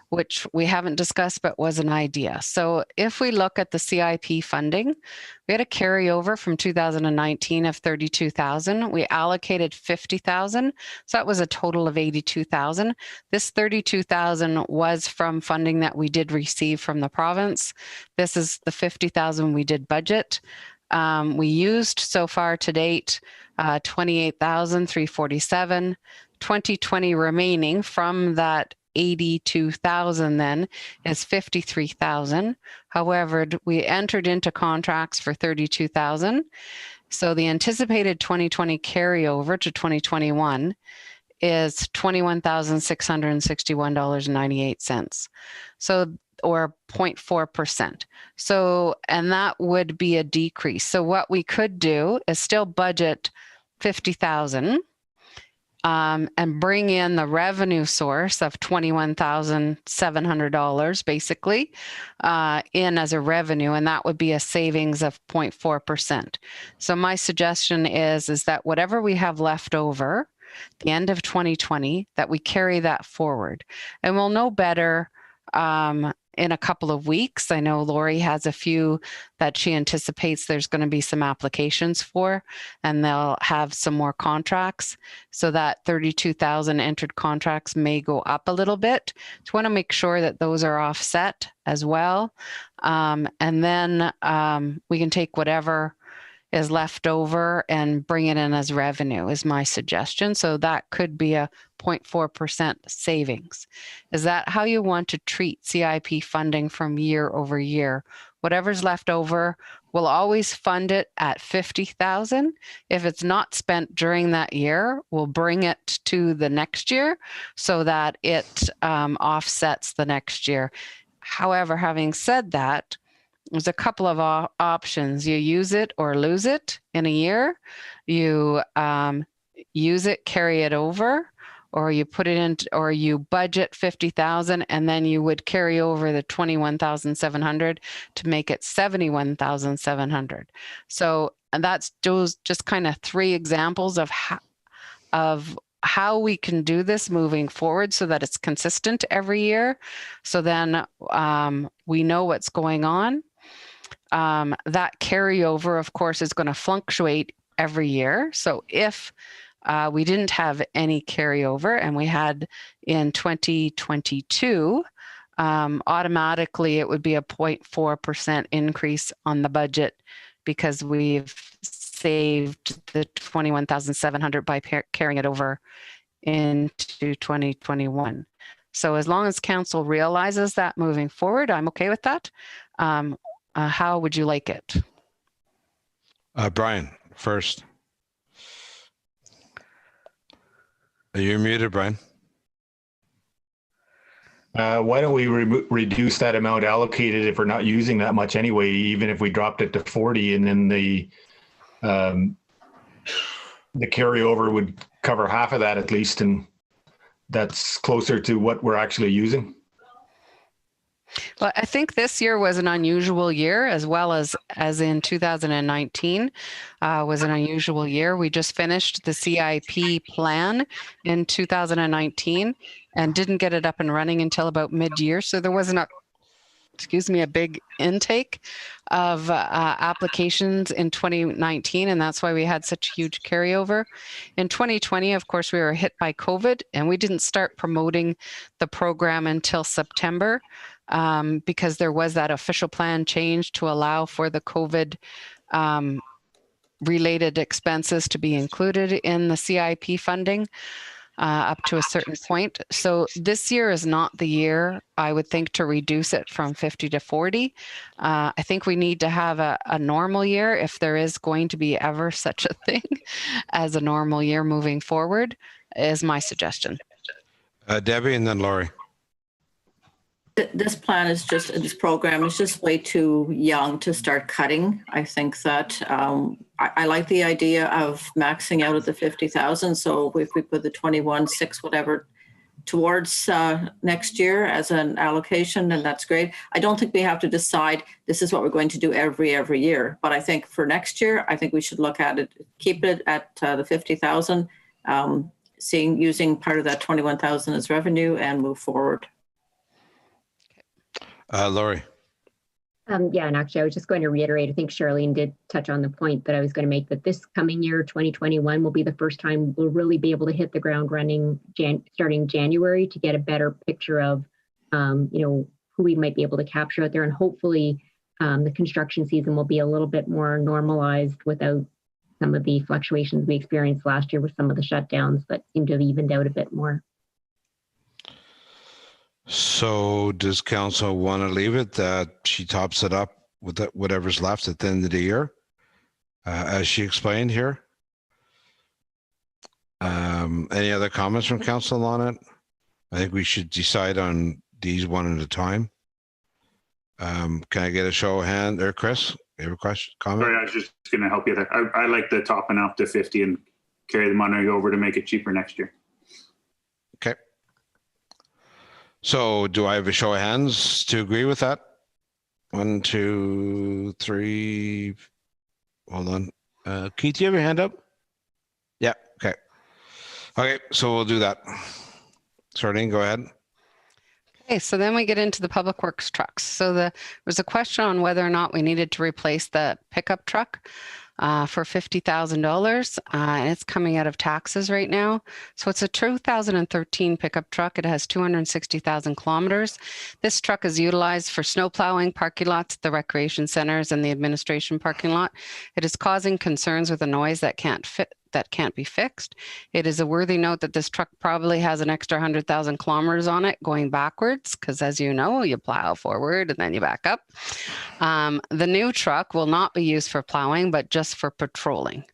which we haven't discussed, but was an idea. So if we look at the CIP funding, we had a carryover from 2019 of 32,000. We allocated 50,000. So that was a total of 82,000. This 32,000 was from funding that we did receive from the province. This is the 50,000 we did budget. We used so far to date 28,347, 2020 remaining from that 82,000 then is 53,000. However, we entered into contracts for 32,000. So the anticipated 2020 carryover to 2021 is $21,661.98. So, or 0.4%. So, and that would be a decrease. So what we could do is still budget 50,000 and bring in the revenue source of $21,700 basically in as a revenue, and that would be a savings of 0.4%. So my suggestion is that whatever we have left over the end of 2020, that we carry that forward, and we'll know better in a couple of weeks. I know Lori has a few that she anticipates there's going to be some applications for, and they'll have some more contracts. So that 32,000 entered contracts may go up a little bit. So want to make sure that those are offset as well. And then we can take whatever is left over and bring it in as revenue is my suggestion. So that could be a 0.4% savings. Is that how you want to treat CIP funding from year over year? Whatever's left over, we'll always fund it at 50,000. If it's not spent during that year, we'll bring it to the next year so that it offsets the next year. However, having said that, there's a couple of options. You use it or lose it in a year. You use it, carry it over, or you put it in, or you budget 50,000 and then you would carry over the 21,700 to make it 71,700. So, and that's those just kind of three examples of how we can do this moving forward so that it's consistent every year. So then we know what's going on. That carryover, of course, is going to fluctuate every year. So if we didn't have any carryover and we had in 2022, automatically it would be a 0.4% increase on the budget because we've saved the 21,700 by carrying it over into 2021. So as long as council realizes that moving forward, I'm okay with that. How would you like it? Brian, first. Are you muted, Brian? Why don't we reduce that amount allocated if we're not using that much anyway, even if we dropped it to 40 and then the carryover would cover half of that at least, and that's closer to what we're actually using. Well, I think this year was an unusual year, as well as in 2019 was an unusual year. We just finished the CIP plan in 2019 and didn't get it up and running until about mid-year. So there wasn't a big intake of applications in 2019, and that's why we had such a huge carryover. In 2020, of course, we were hit by COVID, and we didn't start promoting the program until September. Because there was that official plan change to allow for the COVID related expenses to be included in the CIP funding up to a certain point. So this year is not the year, I would think, to reduce it from 50 to 40. I think we need to have a normal year, if there is going to be ever such a thing as a normal year moving forward, is my suggestion. Debbie and then Laurie. This plan is just, this program is just way too young to start cutting. I think that I like the idea of maxing out at the 50,000. So if we put the 21.6 whatever towards next year as an allocation, then that's great. I don't think we have to decide this is what we're going to do every year. But I think for next year, I think we should look at it, keep it at the 50,000, using part of that 21,000 as revenue and move forward. Laurie. Yeah, and actually I was just going to reiterate, I think Charlene did touch on the point that I was going to make, that this coming year, 2021, will be the first time we'll really be able to hit the ground running starting January to get a better picture of, who we might be able to capture out there. And hopefully the construction season will be a little bit more normalized without some of the fluctuations we experienced last year with some of the shutdowns that seem to have evened out a bit more. So does council want to leave it that she tops it up with whatever's left at the end of the year, as she explained here? Any other comments from council on it? I think we should decide on these one at a time. Can I get a show of hand there, Chris? You have a question, comment? Sorry, I was just going to help you there. I like the topping up to 50 and carry the money over to make it cheaper next year. Okay. So do I have a show of hands to agree with that? 1, 2, 3. Hold on. Keith, do you have your hand up? Yeah. Okay. Okay. So we'll do that. Charlene, go ahead. Okay, so then we get into the public works trucks. So there was a question on whether or not we needed to replace the pickup truck for $50,000, and it's coming out of taxes right now. So it's a 2013 pickup truck. It has 260,000 kilometers. This truck is utilized for snow plowing, parking lots, the recreation centers, and the administration parking lot. It is causing concerns with the noise that can't be fixed. It is a worthy note that this truck probably has an extra 100,000 kilometers on it going backwards, because as you know, you plow forward and then you back up. The new truck will not be used for plowing, but just for patrolling.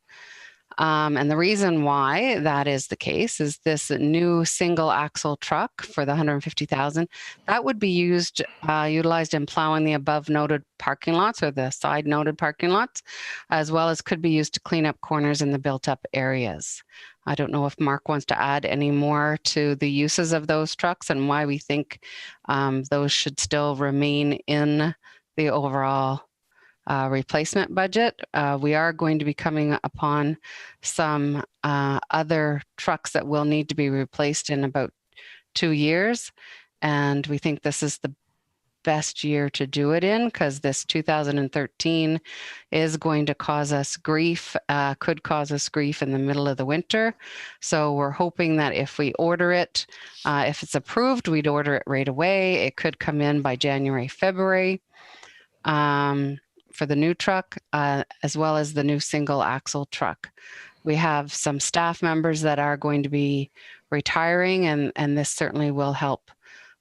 And the reason why that is the case is this new single axle truck for the 150,000 that would be utilized in plowing the above noted parking lots or the side noted parking lots, as well as could be used to clean up corners in the built up areas. I don't know if Mark wants to add any more to the uses of those trucks and why we think those should still remain in the overall replacement budget. We are going to be coming upon some other trucks that will need to be replaced in about 2 years. And we think this is the best year to do it in because this 2013 is going to cause us grief, could cause us grief in the middle of the winter. So we're hoping that if we order it, if it's approved, we'd order it right away. It could come in by January, February. For the new truck, as well as the new single axle truck. We have some staff members that are going to be retiring, and this certainly will help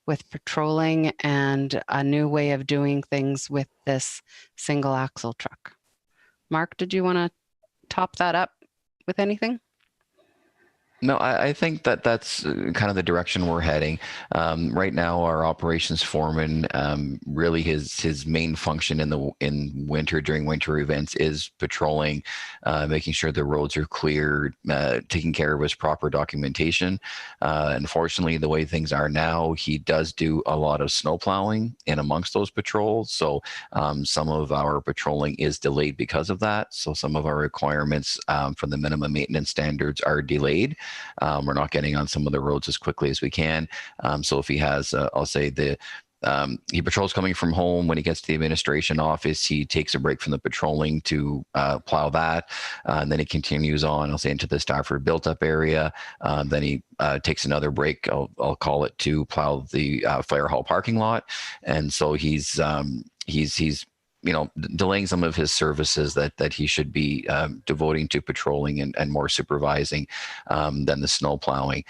with patrolling and a new way of doing things with this single axle truck. Mark, did you want to top that up with anything? No, I think that's kind of the direction we're heading. Right now, our operations foreman, really his main function in winter during winter events is patrolling, making sure the roads are clear, taking care of his proper documentation. Unfortunately, the way things are now, he does do a lot of snow plowing in amongst those patrols. So some of our patrolling is delayed because of that. So some of our requirements for the minimum maintenance standards are delayed. We're not getting on some of the roads as quickly as we can. So if he has, I'll say he patrols coming from home. When he gets to the administration office, he takes a break from the patrolling to plow that. And then he continues on, I'll say, into the Stafford built up area. Then he takes another break, I'll call it, to plow the fire hall parking lot. And so he's delaying some of his services that he should be devoting to patrolling and more supervising than the snow plowing.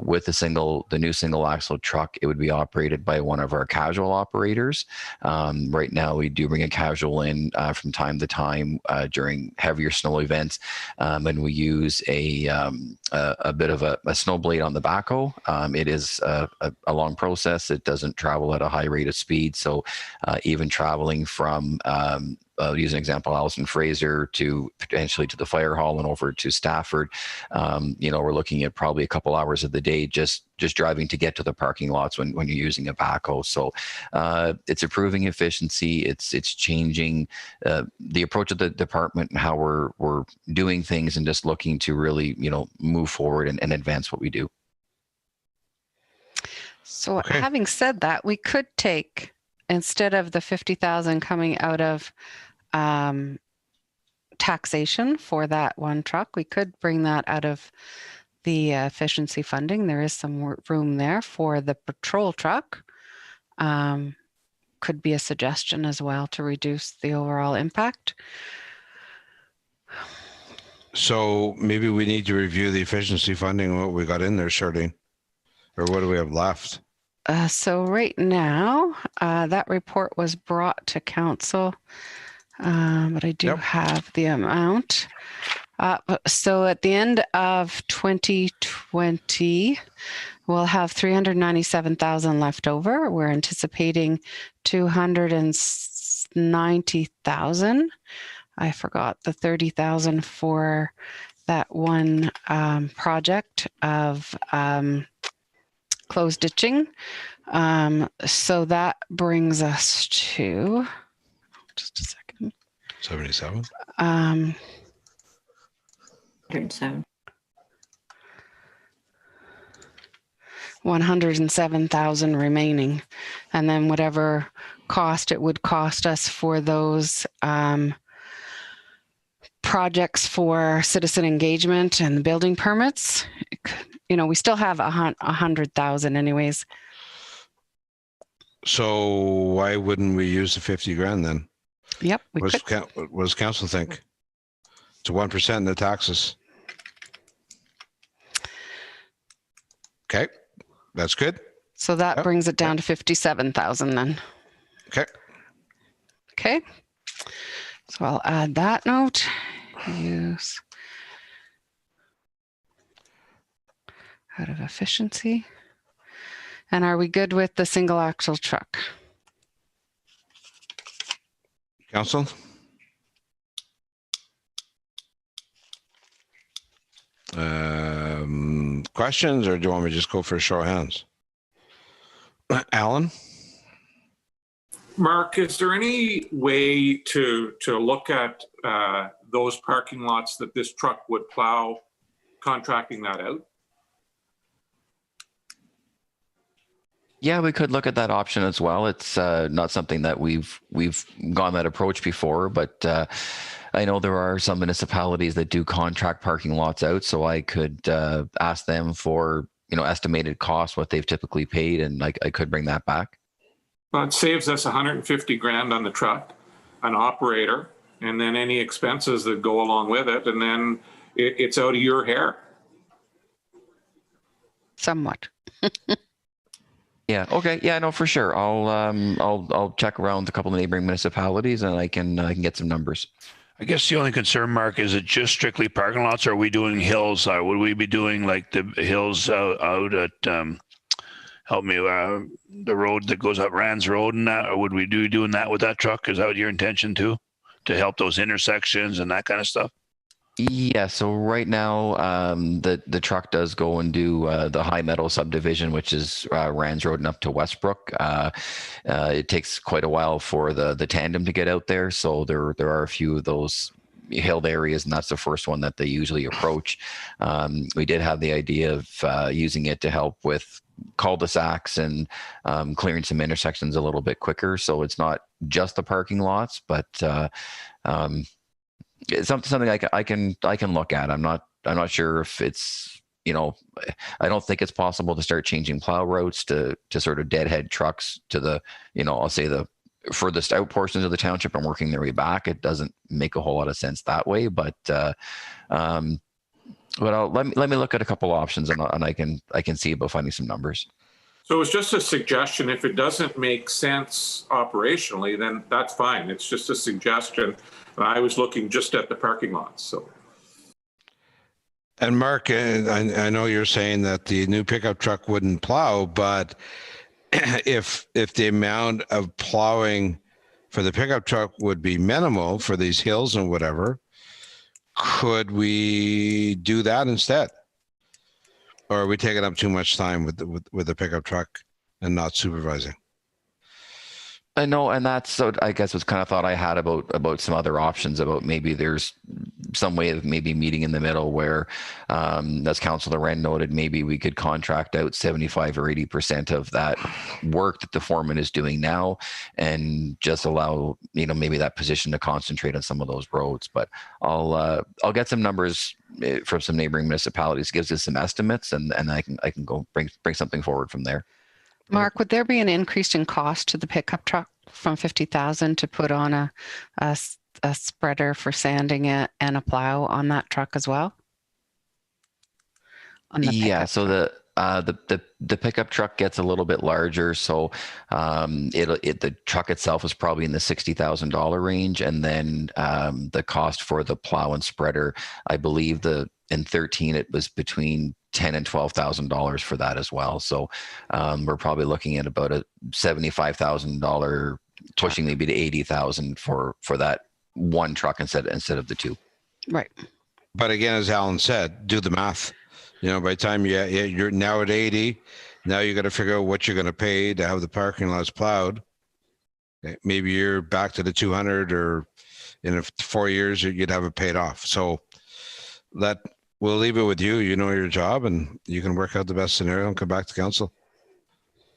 With the new single axle truck, it would be operated by one of our casual operators. Right now, we do bring a casual in from time to time during heavier snow events, and we use a bit of a snow blade on the backhoe. It is a long process. It doesn't travel at a high rate of speed, so even traveling from use an example, Allison Fraser to potentially to the fire hall and over to Stafford. We're looking at probably a couple hours of the day just driving to get to the parking lots when you're using a backhoe. So it's improving efficiency. It's changing the approach of the department and how we're doing things and just looking to really move forward and advance what we do. So having said that, we could take, instead of the 50,000 coming out of taxation for that one truck, we could bring that out of the efficiency funding. There is some room there for the patrol truck. Could be a suggestion as well to reduce the overall impact. So maybe we need to review the efficiency funding, what we got in there, Charlene, or what do we have left? So right now, that report was brought to council, but I do have the amount. So at the end of 2020, we'll have 397,000 left over. We're anticipating 290,000. I forgot the 30,000 for that one project of closed ditching. So that brings us to, just a second. 77? 107. 107,000 remaining. And then whatever cost it would cost us for those projects for citizen engagement and building permits, we still have 100,000 anyways. So why wouldn't we use the 50 grand then? Yep. What does council think? It's 1% in the taxes. Okay, that's good. So that brings it down to 57,000 then. Okay. Okay. So I'll add that note. Use out of efficiency. And are we good with the single axle truck? Council? Questions, or do you want me to just go for a show of hands? Alan? Mark, is there any way to look at those parking lots that this truck would plow, contracting that out? Yeah, we could look at that option as well. It's not something that we've gone that approach before, but I know there are some municipalities that do contract parking lots out, so I could ask them for estimated cost, what they've typically paid, and I could bring that back. Well, it saves us 150 grand on the truck, an operator, and then any expenses that go along with it, and then it's out of your hair. Somewhat. Yeah. Okay. Yeah. No, for sure. I'll check around a couple of neighboring municipalities, and I can get some numbers. I guess the only concern, Mark, is it just strictly parking lots, or are we doing hills? Would we be doing like the hills out at help me the road that goes up Rands Road and that, or would we doing that with that truck? Is that your intention too, to help those intersections and that kind of stuff? Yeah, so right now, the truck does go and do the High Meadow subdivision, which is Rands Road and up to Westbrook. It takes quite a while for the tandem to get out there, so there are a few of those hilled areas, and that's the first one that they usually approach. We did have the idea of using it to help with cul-de-sacs and clearing some intersections a little bit quicker, so it's not just the parking lots, but it's something I can look at. I'm not sure if it's, I don't think it's possible to start changing plow routes to sort of deadhead trucks to the, I'll say the furthest out portions of the township and working their way back. It doesn't make a whole lot of sense that way, but let me look at a couple options, and I can see about finding some numbers. So it's just a suggestion. If it doesn't make sense operationally, then that's fine. It's just a suggestion. I was looking just at the parking lots. So. And Mark, I know you're saying that the new pickup truck wouldn't plow, but if the amount of plowing for the pickup truck would be minimal for these hills and whatever, could we do that instead? Or are we taking up too much time with the pickup truck and not supervising? I know, and that's, so I guess was kind of thought I had about some other options, about maybe there's some way of maybe meeting in the middle where, as Councillor Wren noted, maybe we could contract out 75 or 80% of that work that the foreman is doing now, and just allow, maybe that position to concentrate on some of those roads. But I'll get some numbers from some neighboring municipalities, gives us some estimates, and I can go bring something forward from there. Mark, would there be an increase in cost to the pickup truck from 50,000 to put on a spreader for sanding it and a plow on that truck as well? Yeah, so the pickup truck gets a little bit larger, so the truck itself is probably in the $60,000 range, and then the cost for the plow and spreader, I believe in 13 it was between $10,000 and $12,000 for that as well. So we're probably looking at about a $75,000, pushing maybe to $80,000 for that one truck instead of the two. Right. But again, as Alan said, do the math. By the time you're now at 80, now you got to figure out what you're going to pay to have the parking lots plowed. Okay. Maybe you're back to the 200, or in 4 years you'd have it paid off. So we'll leave it with you. You know your job, and you can work out the best scenario and come back to council.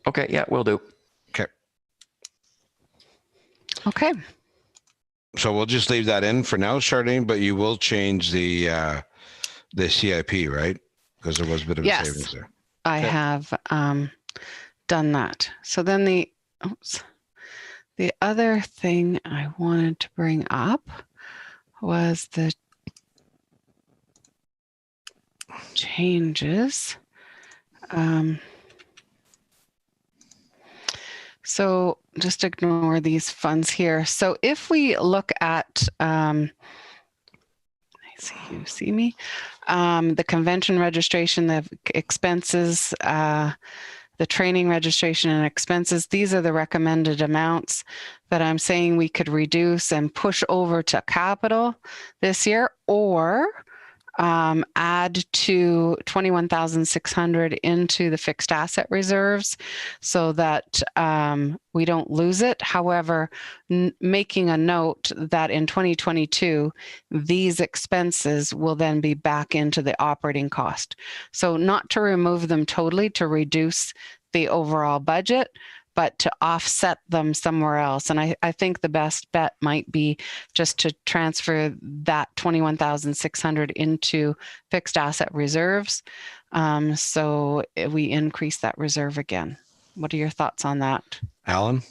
Okay, yeah, will do. Okay. Okay. So we'll just leave that in for now, Charlene, but you will change the CIP, right? Because there was a bit of a Yes. savings there. I Okay. have done that. So then the other thing I wanted to bring up was the changes. So just ignore these funds here. So if we look at, I see you see me, the convention registration, the expenses, the training registration and expenses, these are the recommended amounts that I'm saying we could reduce and push over to capital this year, or add to 21,600 into the fixed asset reserves so that we don't lose it. However, making a note that in 2022, these expenses will then be back into the operating cost. So not to remove them totally, to reduce the overall budget, but to offset them somewhere else. And I think the best bet might be just to transfer that 21,600 into fixed asset reserves. So we increase that reserve again. What are your thoughts on that? Alan?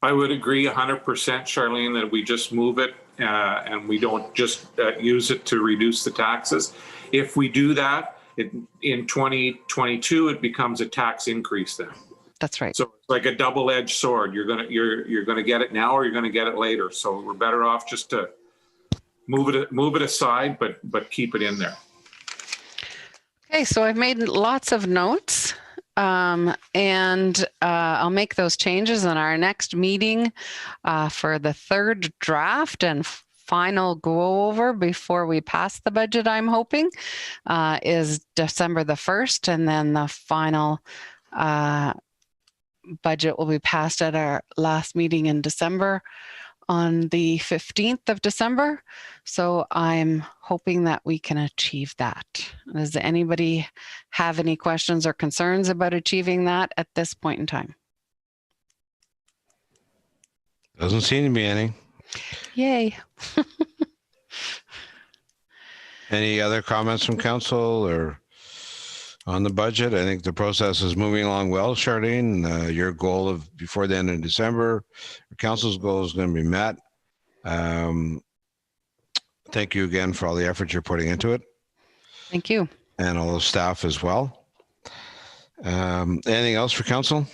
I would agree 100%, Charlene, that we just move it and we don't just use it to reduce the taxes. If we do that, in 2022, it becomes a tax increase then. That's right. So it's like a double-edged sword. You're gonna get it now, or you're gonna get it later. So we're better off just to move it aside, but keep it in there. Okay, so I've made lots of notes, and I'll make those changes in our next meeting for the third draft and final go over before we pass the budget. I'm hoping is December the 1st, and then the final budget will be passed at our last meeting in December on the 15th of December. So I'm hoping that we can achieve that. Does anybody have any questions or concerns about achieving that at this point in time? Doesn't seem to be any. Yay. Any other comments from council or on the budget? I think the process is moving along well, Charlene. Your goal of before the end of December, council's goal is going to be met. Thank you again for all the effort you're putting into it. Thank you. And all the staff as well. Anything else for council?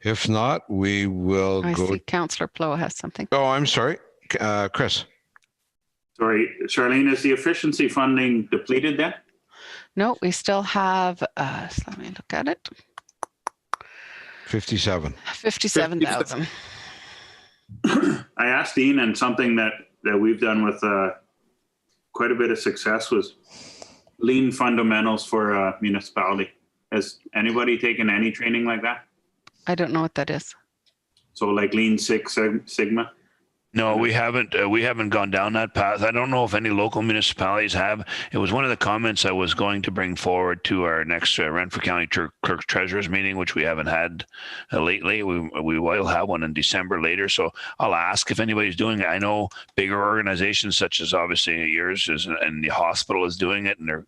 If not, we will I go. see Councillor Plow has something. Oh, I'm sorry. Chris. Sorry, Charlene, is the efficiency funding depleted then? No, we still have, so let me look at it. 57,000. I asked Dean, and something that we've done with quite a bit of success was lean fundamentals for a municipality. Has anybody taken any training like that? I don't know what that is. So like Lean Six Sigma? No, we haven't. We haven't gone down that path. I don't know if any local municipalities have. It was one of the comments I was going to bring forward to our next Renfrew County Clerk Treasurers meeting, which we haven't had lately. We will have one in December later. So I'll ask if anybody's doing it. I know bigger organizations such as obviously yours is, and the hospital is doing it, and they're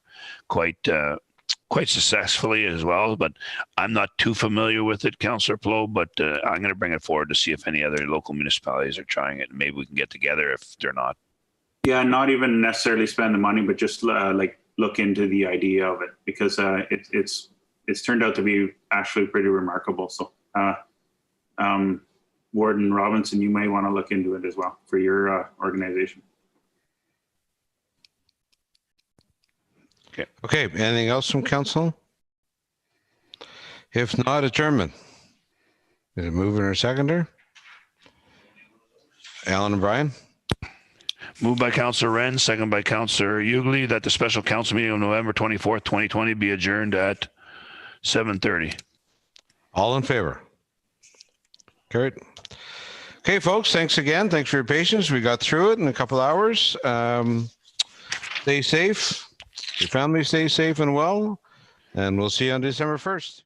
quite successfully as well, but I'm not too familiar with it, Councillor Plow, but I'm going to bring it forward to see if any other local municipalities are trying it, and maybe we can get together if they're not. Yeah, not even necessarily spend the money, but just like look into the idea of it, because it's turned out to be actually pretty remarkable. So Warden Robinson, you may want to look into it as well for your organization. Okay. Anything else from council? If not, adjournment. Is it mover or seconder? Alan and Brian? Moved by Councillor Wren, second by Councillor Ugly, that the special council meeting of November 24th, 2020 be adjourned at 7:30. All in favor? Carried. Okay, folks, thanks again. Thanks for your patience. We got through it in a couple hours. Stay safe. Your family stay safe and well. And we'll see you on December 1st.